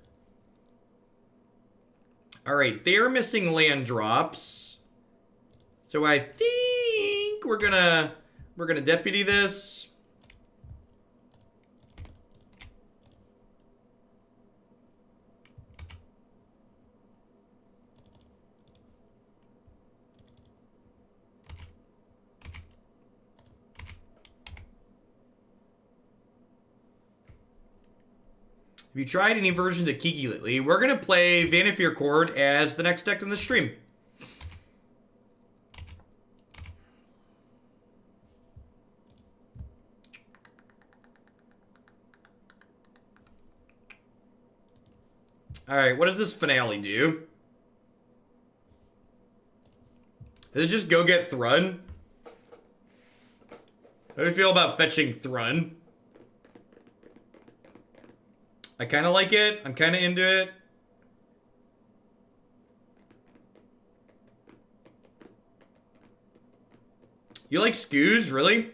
Alright, they're missing land drops. So I think we're gonna deputy this. Have you tried any version to Kiki lately? We're gonna play Vanifear Chord as the next deck in the stream. Alright, what does this finale do? Does it just go get Thrun? How do you feel about fetching Thrun? I kind of like it. I'm kind of into it. You like Scoos, really?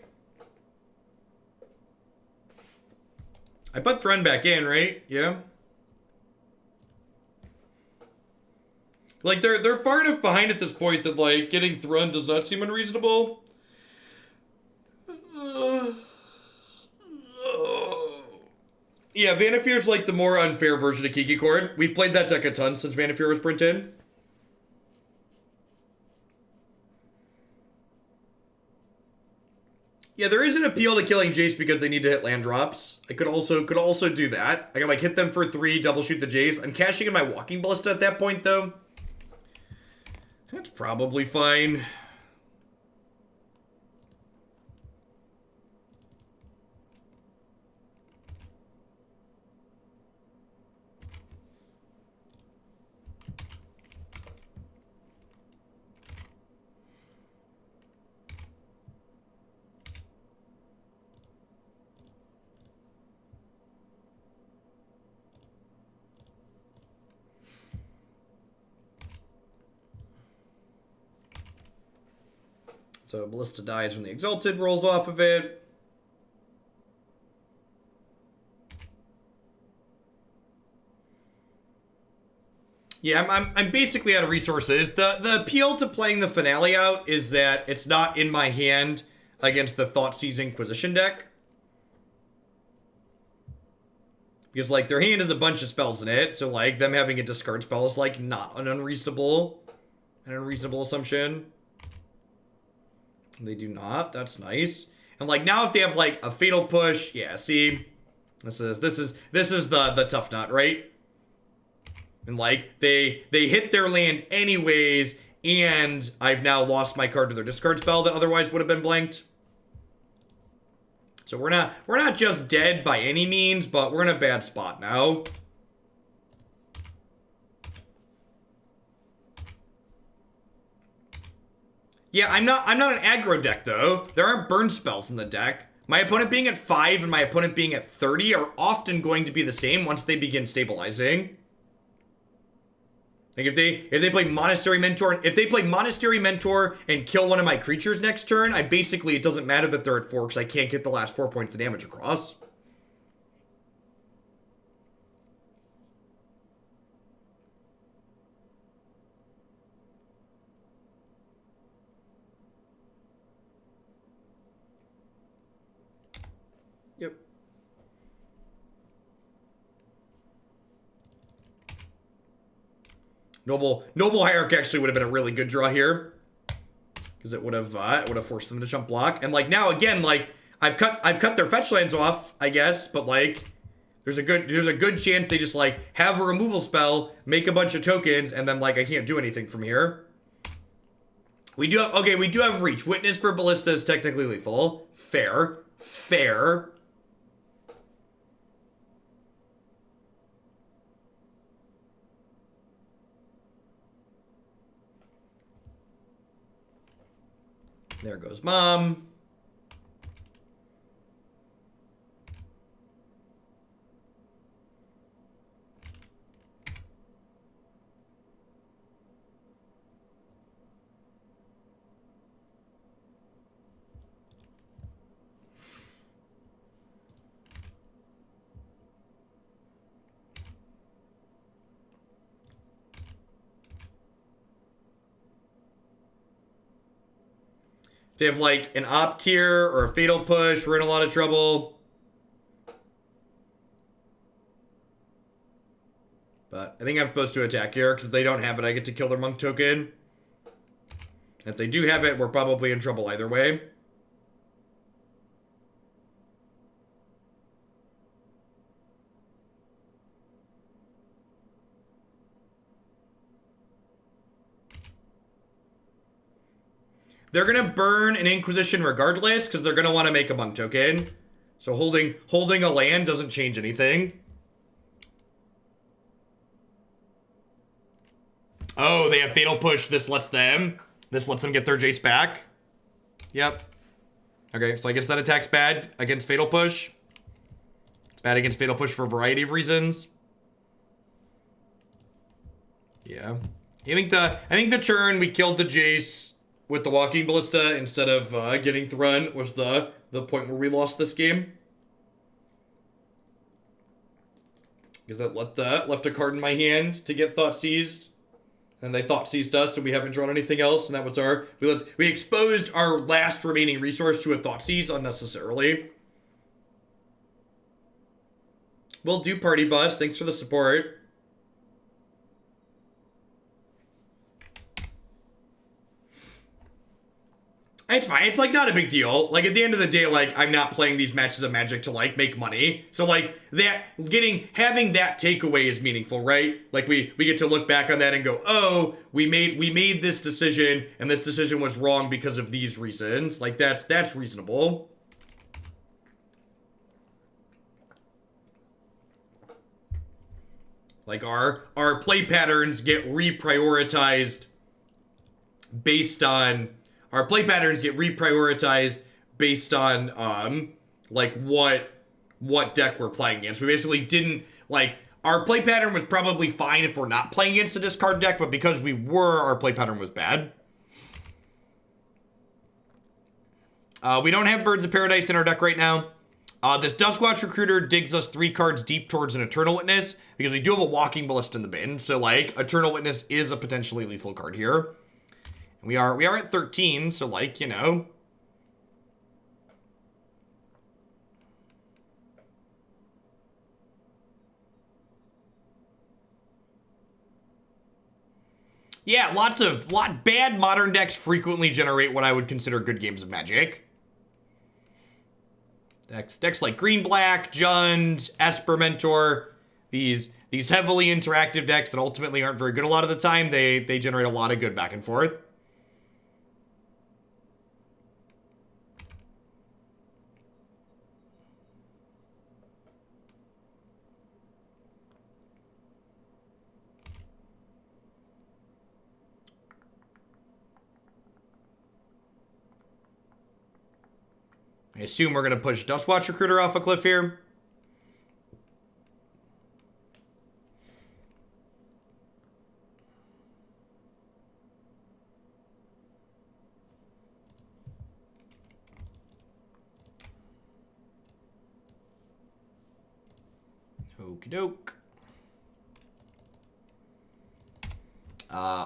I put Thrun back in, right? Yeah. Like, they're far enough behind at this point that, like, getting Thrun does not seem unreasonable. Yeah, Vanafear's like the more unfair version of Kiki Cord. We've played that deck a ton since Vanafear was printed. Yeah, there is an appeal to killing Jace because they need to hit land drops. I could also do that. I could like hit them for 3, double shoot the Jace. I'm cashing in my Walking Ballista at that point though. That's probably fine. So Ballista dies when the Exalted rolls off of it. Yeah, I'm basically out of resources. The appeal to playing the Finale out is that it's not in my hand against the Thoughtseize Inquisition deck. Because, like, their hand has a bunch of spells in it, so, like, them having a discard spell is, like, not an unreasonable assumption. They do not. That's nice. And like now if they have like a Fatal Push, yeah, see? This is the tough nut, right? And like they hit their land anyways, and I've now lost my card to their discard spell that otherwise would have been blanked. So we're not just dead by any means, but we're in a bad spot now. Yeah, I'm not an aggro deck, though. There aren't burn spells in the deck. My opponent being at 5 and my opponent being at 30 are often going to be the same once they begin stabilizing. Like, if they play Monastery Mentor, if they play Monastery Mentor and kill one of my creatures next turn, it doesn't matter that they're at 4 because I can't get the last 4 points of damage across. Yep. Noble Hierarch actually would have been a really good draw here, because it would have forced them to jump block. And like now again, like I've cut their fetch lands off, I guess, but like there's a good chance they just like have a removal spell, make a bunch of tokens, and then like I can't do anything from here. We do have reach. Witness for Ballista is technically lethal. Fair. There goes Mom. They have like an op tier or a fatal push, we're in a lot of trouble. But I think I'm supposed to attack here, because if they don't have it, I get to kill their monk token. If they do have it, we're probably in trouble either way. They're going to burn an Inquisition regardless, because they're going to want to make a monk token. So holding a land doesn't change anything. Oh, they have Fatal Push. This lets them get their Jace back. Yep. Okay, so I guess that attack's bad against Fatal Push. It's Bad against Fatal Push for a variety of reasons. Yeah. I think the turn we killed the Jace with the Walking Ballista instead of getting Thrun was the point where we lost this game. Because that left a card in my hand to get Thought Seized. And they Thought Seized us, so we haven't drawn anything else, and that was we exposed our last remaining resource to a Thought Seize unnecessarily. Will do, Party Bus. Thanks for the support. It's fine. It's, like, not a big deal. Like, at the end of the day, like, I'm not playing these matches of Magic to, like, make money. So, like, having that takeaway is meaningful, right? Like, we get to look back on that and go, oh, we made this decision, and this decision was wrong because of these reasons. Like, that's reasonable. Like, our play patterns get reprioritized based on... Our play patterns get reprioritized based on, like, what deck we're playing against. We basically didn't, like, our play pattern was probably fine if we're not playing against a discard deck, but because we were, our play pattern was bad. We don't have Birds of Paradise in our deck right now. This Duskwatch Recruiter digs us 3 cards deep towards an Eternal Witness, because we do have a Walking Ballista in the bin, so, like, Eternal Witness is a potentially lethal card here. We are at 13, so, like, you know. Yeah, bad modern decks frequently generate what I would consider good games of Magic. Decks like Green-Black, Jund, Esper Mentor, these heavily interactive decks that ultimately aren't very good a lot of the time, they generate a lot of good back and forth. I assume we're going to push Duskwatch Recruiter off a cliff here. Okie doke.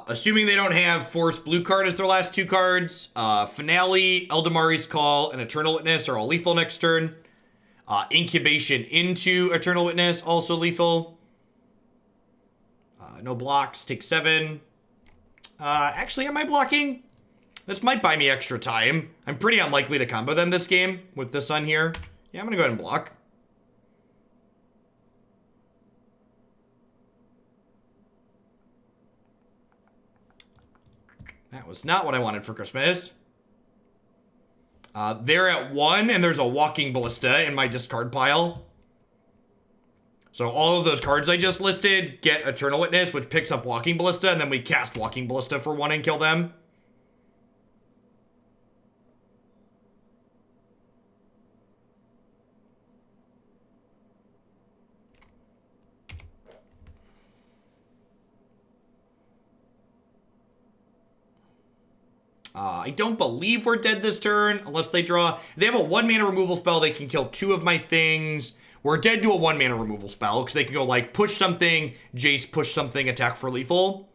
Assuming they don't have Force Blue card as their last 2 cards, Finale, Eladamri's Call, and Eternal Witness are all lethal next turn. Incubation into Eternal Witness, also lethal. No blocks, take 7. Actually, am I blocking? This might buy me extra time. I'm pretty unlikely to combo them this game with the Sun here. Yeah, I'm gonna go ahead and block. That was not what I wanted for Christmas. They're at 1, and there's a Walking Ballista in my discard pile. So all of those cards I just listed get Eternal Witness, which picks up Walking Ballista, and then we cast Walking Ballista for 1 and kill them. I don't believe we're dead this turn, unless they draw... If they have a 1-mana removal spell, they can kill 2 of my things. We're dead to a 1-mana removal spell, because they can go, like, push something, Jace, push something, attack for lethal.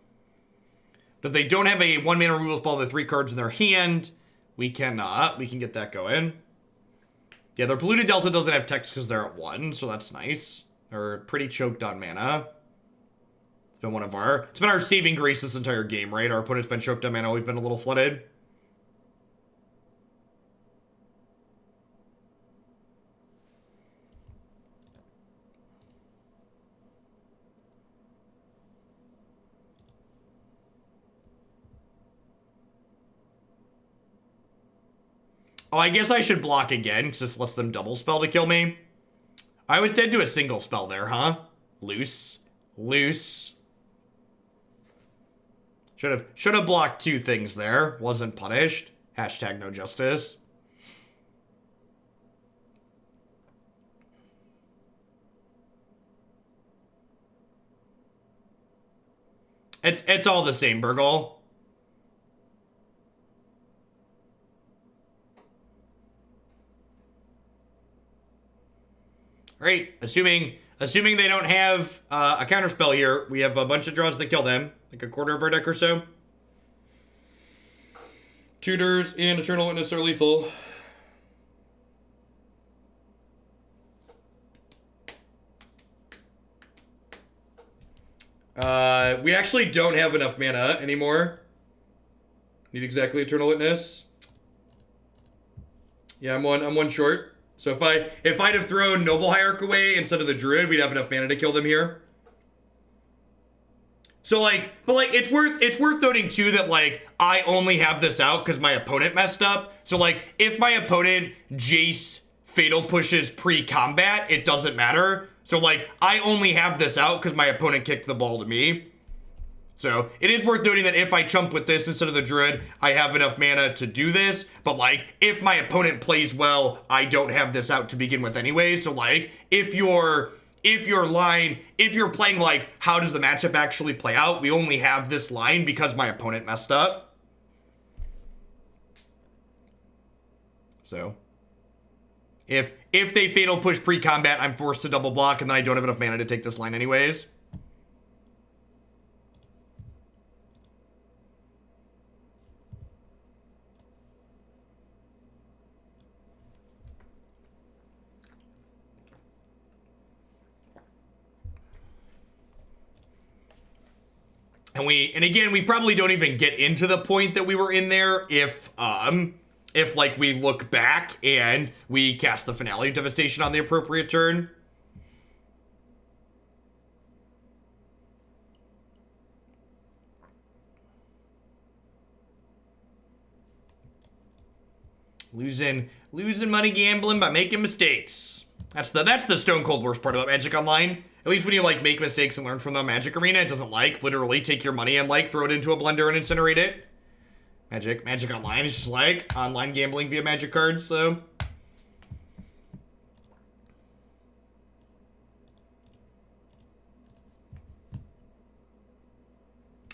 But if they don't have a 1-mana removal spell, the 3 cards in their hand, we can get that going. Yeah, their Polluted Delta doesn't have text because they're at 1, so that's nice. They're pretty choked on mana. It's been our saving grace this entire game, right? Our opponent's been choked on mana, we've been a little flooded. Oh, I guess I should block again, because this lets them double spell to kill me. I was dead to a single spell there, huh? Loose. Should have blocked 2 things there. Wasn't punished. Hashtag no justice. It's all the same, Burgle. Right, assuming they don't have a counterspell here, we have a bunch of draws that kill them, like a quarter of our deck or so. Tutors and Eternal Witness are lethal. We actually don't have enough mana anymore. Need exactly Eternal Witness. Yeah, I'm one short. So if I'd have thrown Noble Hierarch away instead of the Druid, we'd have enough mana to kill them here. So but it's worth noting too that I only have this out because my opponent messed up. So if my opponent Jace Fatal pushes pre-combat, it doesn't matter. So I only have this out because my opponent kicked the ball to me. So it is worth noting that if I chump with this instead of the Druid, I have enough mana to do this. But if my opponent plays well, I don't have this out to begin with anyway. So if you're playing how does the matchup actually play out, we only have this line because my opponent messed up. So if they fatal push pre-combat, I'm forced to double block and then I don't have enough mana to take this line anyways. And again, we probably don't even get into the point that we were in there if we look back and we cast the Finale of Devastation on the appropriate turn. Losing money gambling by making mistakes. That's the stone cold worst part about Magic Online. At least when you make mistakes and learn from them, Magic Arena, it doesn't literally take your money and throw it into a blender and incinerate it. Magic Online is just online gambling via Magic cards, so.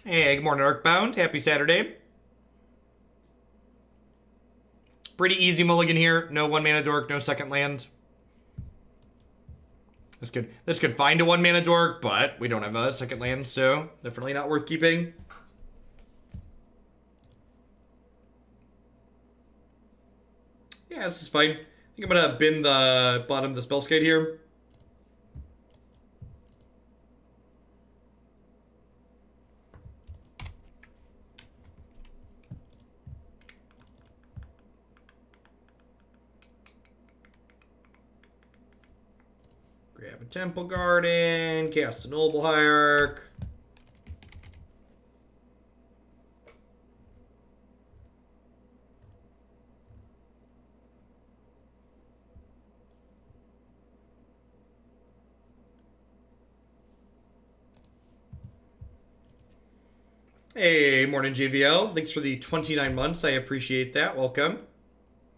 Hey, good morning, Arcbound. Happy Saturday. Pretty easy mulligan here. No 1 mana dork, no second land. This could find a 1 mana dork, but we don't have a second land, so definitely not worth keeping. Yeah, this is fine. I think I'm gonna bin the bottom of the Spellskite here. Grab a Temple Garden, cast a Noble Hierarch. Hey, morning JVL. Thanks for the 29 months. I appreciate that. Welcome.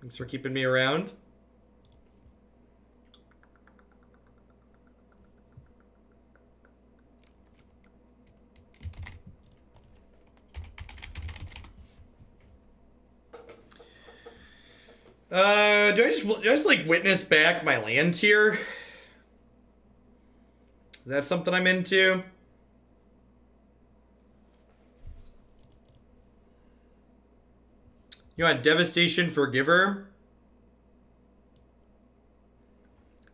Thanks for keeping me around. Do I just witness back my lands here? Is that something I'm into? You want Devastation Forgiver?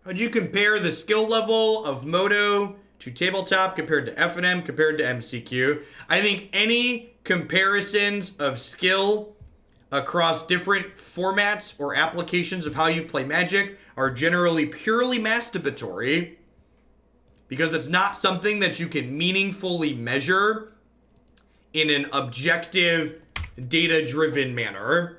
How'd you compare the skill level of Moto to Tabletop compared to F&M compared to MCQ? I think any comparisons of skill across different formats or applications of how you play Magic are generally purely masturbatory because it's not something that you can meaningfully measure in an objective, data-driven manner.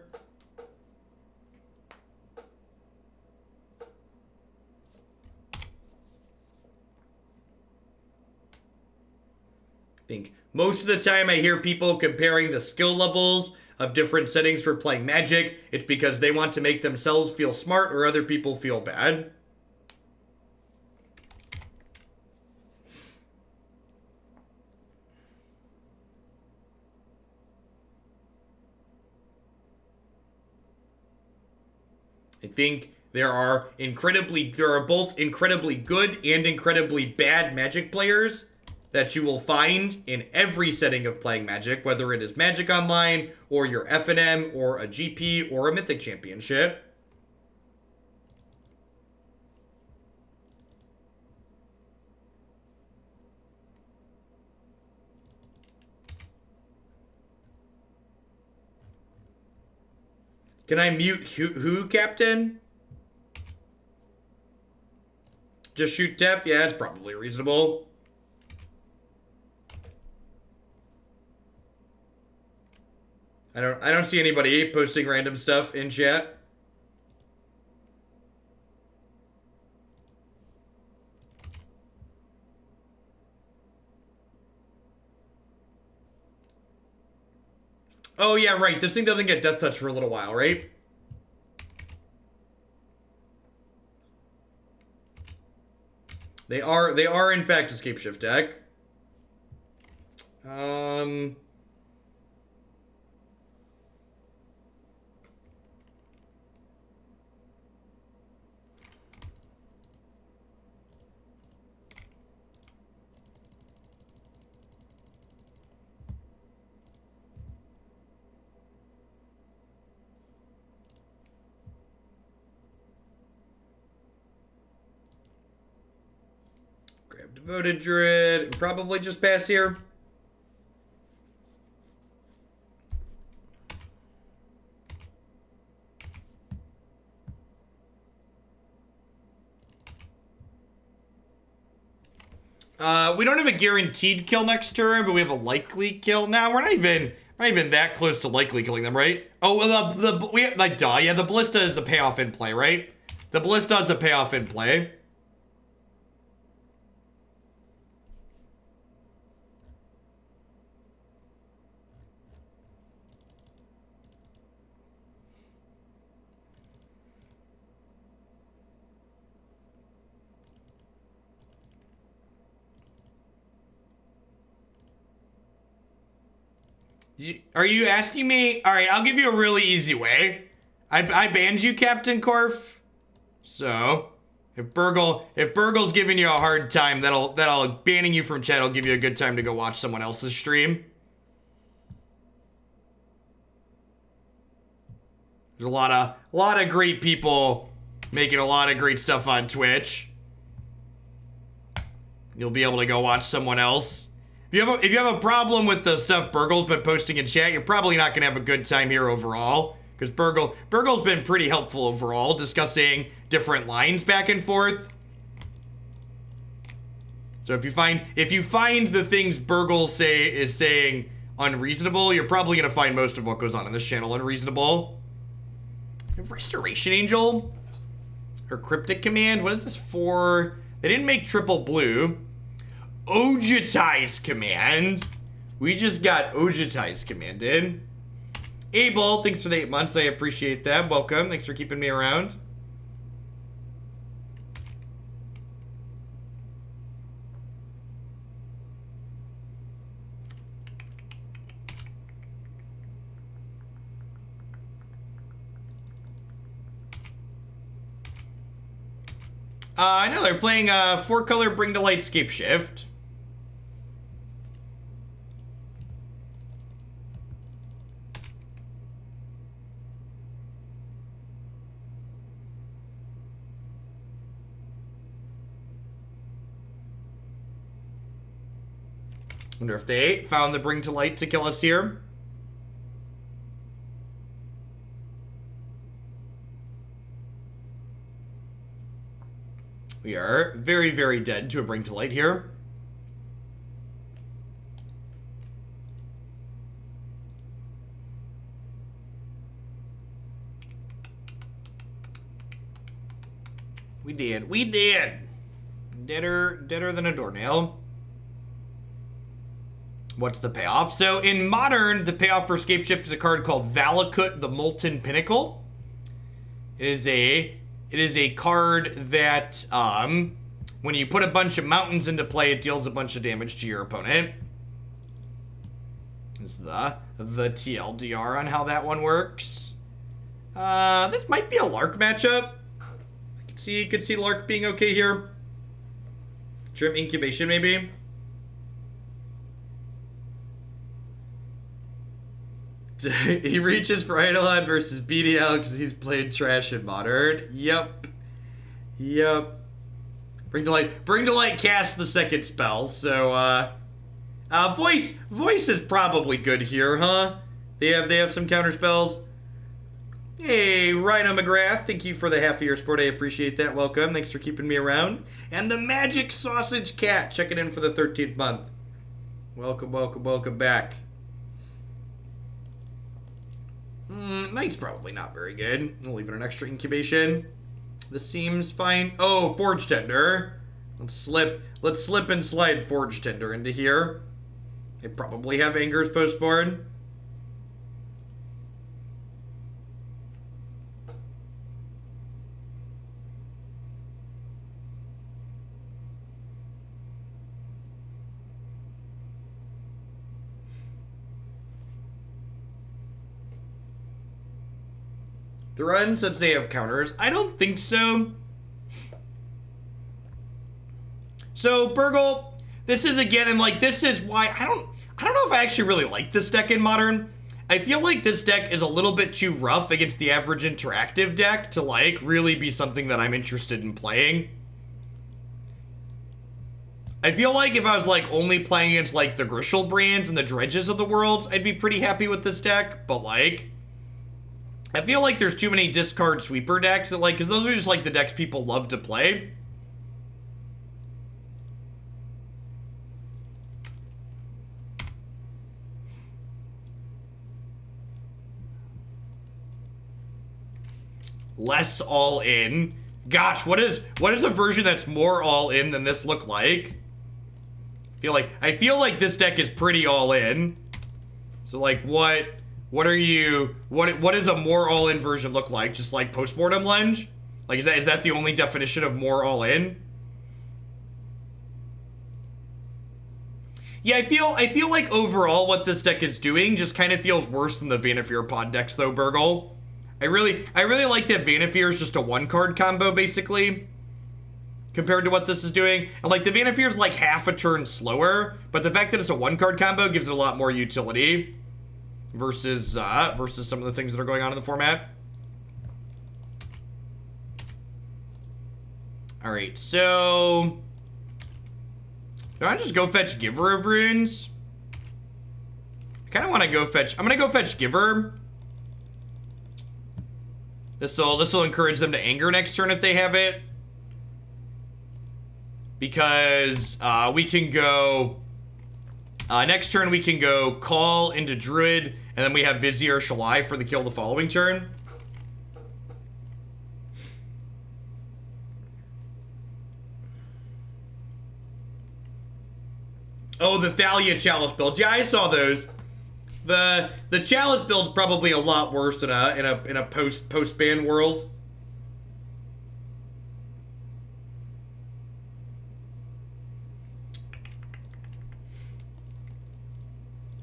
I think most of the time I hear people comparing the skill levels of different settings for playing Magic. It's because they want to make themselves feel smart or other people feel bad. I think there are both incredibly good and incredibly bad Magic players that you will find in every setting of playing Magic, whether it is Magic Online, or your FNM, or a GP, or a Mythic Championship. Can I mute who, Captain? Just shoot Def? Yeah, it's probably reasonable. I don't see anybody posting random stuff in chat. Oh yeah, right. This thing doesn't get Death Touch for a little while, right? They are in fact Escape Shift deck. Grab Devoted Druid and probably just pass here. We don't have a guaranteed kill next turn, but we have a likely kill. Now we're not even that close to likely killing them, right? Oh, well, yeah, the Ballista is the payoff in play, right? The Ballista is the payoff in play. Are you asking me? All right, I'll give you a really easy way. I banned you, Captain Korf. So, if Burgle's giving you a hard time, that'll banning you from chat will give you a good time to go watch someone else's stream. There's a lot of great people making a lot of great stuff on Twitch. You'll be able to go watch someone else. If you have a problem with the stuff Burgle's been posting in chat, you're probably not gonna have a good time here overall. Because Burgle's been pretty helpful overall, discussing different lines back and forth. So if you find the things Burgle is saying unreasonable, you're probably gonna find most of what goes on in this channel unreasonable. Restoration Angel or Cryptic Command. What is this for? They didn't make triple blue. Ojutai's Command. We just got Ojutai's Command in. Abel, thanks for the 8 months. I appreciate that. Welcome. Thanks for keeping me around. I know they're playing 4-color Bring to Light Scape Shift. Wonder if they found the Bring to Light to kill us here. We are very, very dead to a Bring to Light here. We did. Deader than a doornail. What's the payoff? So in Modern, the payoff for Scape Shift is a card called Valakut the Molten Pinnacle. It is a card that, when you put a bunch of mountains into play, it deals a bunch of damage to your opponent. This is the TLDR on how that one works. This might be a Lark matchup. Could see Lark being okay here. Trim Incubation, maybe. He reaches for Eidolon versus BDL because he's played trash in Modern. Yep. Bring to Light cast the second spell, so, Voice is probably good here, huh? They have some counter spells. Hey, Rhino McGrath, thank you for the half of your support. I appreciate that. Welcome. Thanks for keeping me around. And the Magic Sausage Cat checking in for the 13th month. Welcome back. Knight's probably not very good. We'll leave it an extra incubation. This seems fine. Oh, Forge-Tender. Let's slip and slide Forge-Tender into here. They probably have Angers postboard. Thrun, since they have counters. I don't think so. So, Burgle, this is again, and like, this is why I don't know if I actually really like this deck in Modern. I feel like this deck is a little bit too rough against the average interactive deck to, like, really be something that I'm interested in playing. I feel like if I was, like, only playing against, like, the Grishal brands and the Dredges of the world, I'd be pretty happy with this deck, but, like, I feel like there's too many discard sweeper decks that, like, because those are just, like, the decks people love to play. Less all in. Gosh, what is a version that's more all in than this look like? I feel like this deck is pretty all in. So, like, what does a more all in version look like? Just like Postmortem Lunge? Like, is that the only definition of more all in? Yeah, I feel like overall what this deck is doing just kind of feels worse than the Vanafear pod decks though, Burgle. I really like that Vanafear is just a one-card combo, basically, compared to what this is doing. And, like, the Vanafear is, like, half a turn slower, but the fact that it's a one-card combo gives it a lot more utility versus some of the things that are going on in the format. Alright, so do I just go fetch Giver of Runes? I kind of want to go fetch... I'm going to go fetch Giver. This'll encourage them to anger next turn if they have it. Because we can go... next turn we can go Call into Druid, and then we have Vizier Shalai for the kill the following turn. Oh, the Thalia Chalice build. Yeah, I saw those. The Chalice build's probably a lot worse in a post-ban world.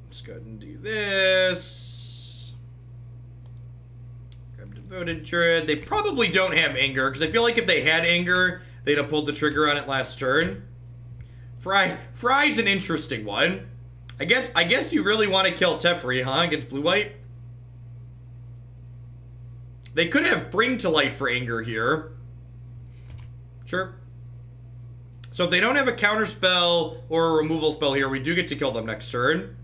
Let's go ahead and do this. Grab Devoted Druid. They probably don't have Anger, because I feel like if they had Anger, they'd have pulled the trigger on it last turn. Fry's an interesting one. I guess you really want to kill Teferi, huh, against blue-white? They could have Bring to Light for Anger here. Sure. So if they don't have a counter spell or a removal spell here, we do get to kill them next turn.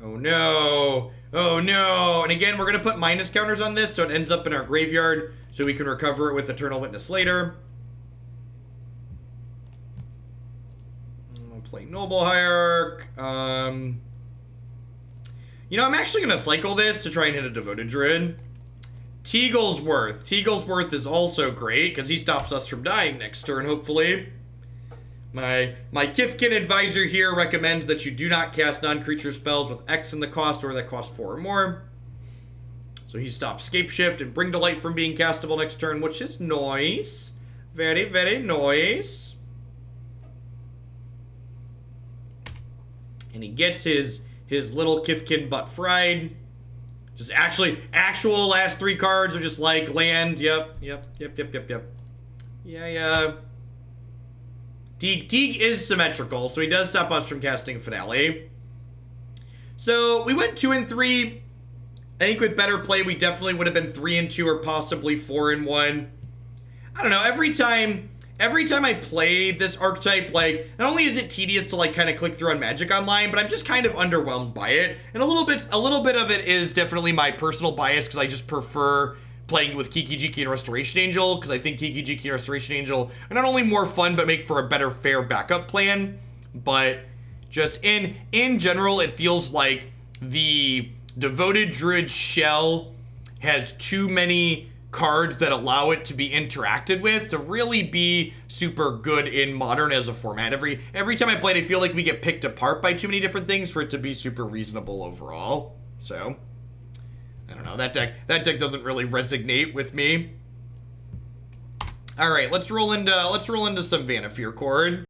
Oh no. Oh no. And again, we're going to put minus counters on this so it ends up in our graveyard so we can recover it with Eternal Witness later. Play Noble Hierarch. You know, I'm actually going to cycle this to try and hit a Devoted Druid. Teaglesworth. Teaglesworth is also great because he stops us from dying next turn, hopefully. My Kithkin advisor here recommends that you do not cast non-creature spells with X in the cost or that cost 4 or more. So he stops Scapeshift and Bring to Light from being castable next turn, which is nice. Very, very nice. And he gets his little Kithkin butt fried. Just actual last 3 cards are just like land. Yep. Yeah. Teeg is symmetrical, so he does stop us from casting Finale. So we went 2 and 3. I think with better play, we definitely would have been 3 and 2 or possibly 4 and 1. I don't know. Every time I play this archetype, like, not only is it tedious to like kind of click through on Magic Online, but I'm just kind of underwhelmed by it. And a little bit of it is definitely my personal bias because I just prefer playing with Kiki Jiki and Restoration Angel because I think Kiki Jiki and Restoration Angel are not only more fun but make for a better fair backup plan. But just in general, it feels like the Devoted Druid shell has too many cards that allow it to be interacted with to really be super good in Modern as a format. Every time I play it, I feel like we get picked apart by too many different things for it to be super reasonable overall. So, I don't know. That deck doesn't really resonate with me. All right, let's roll into some Vanafear Chord.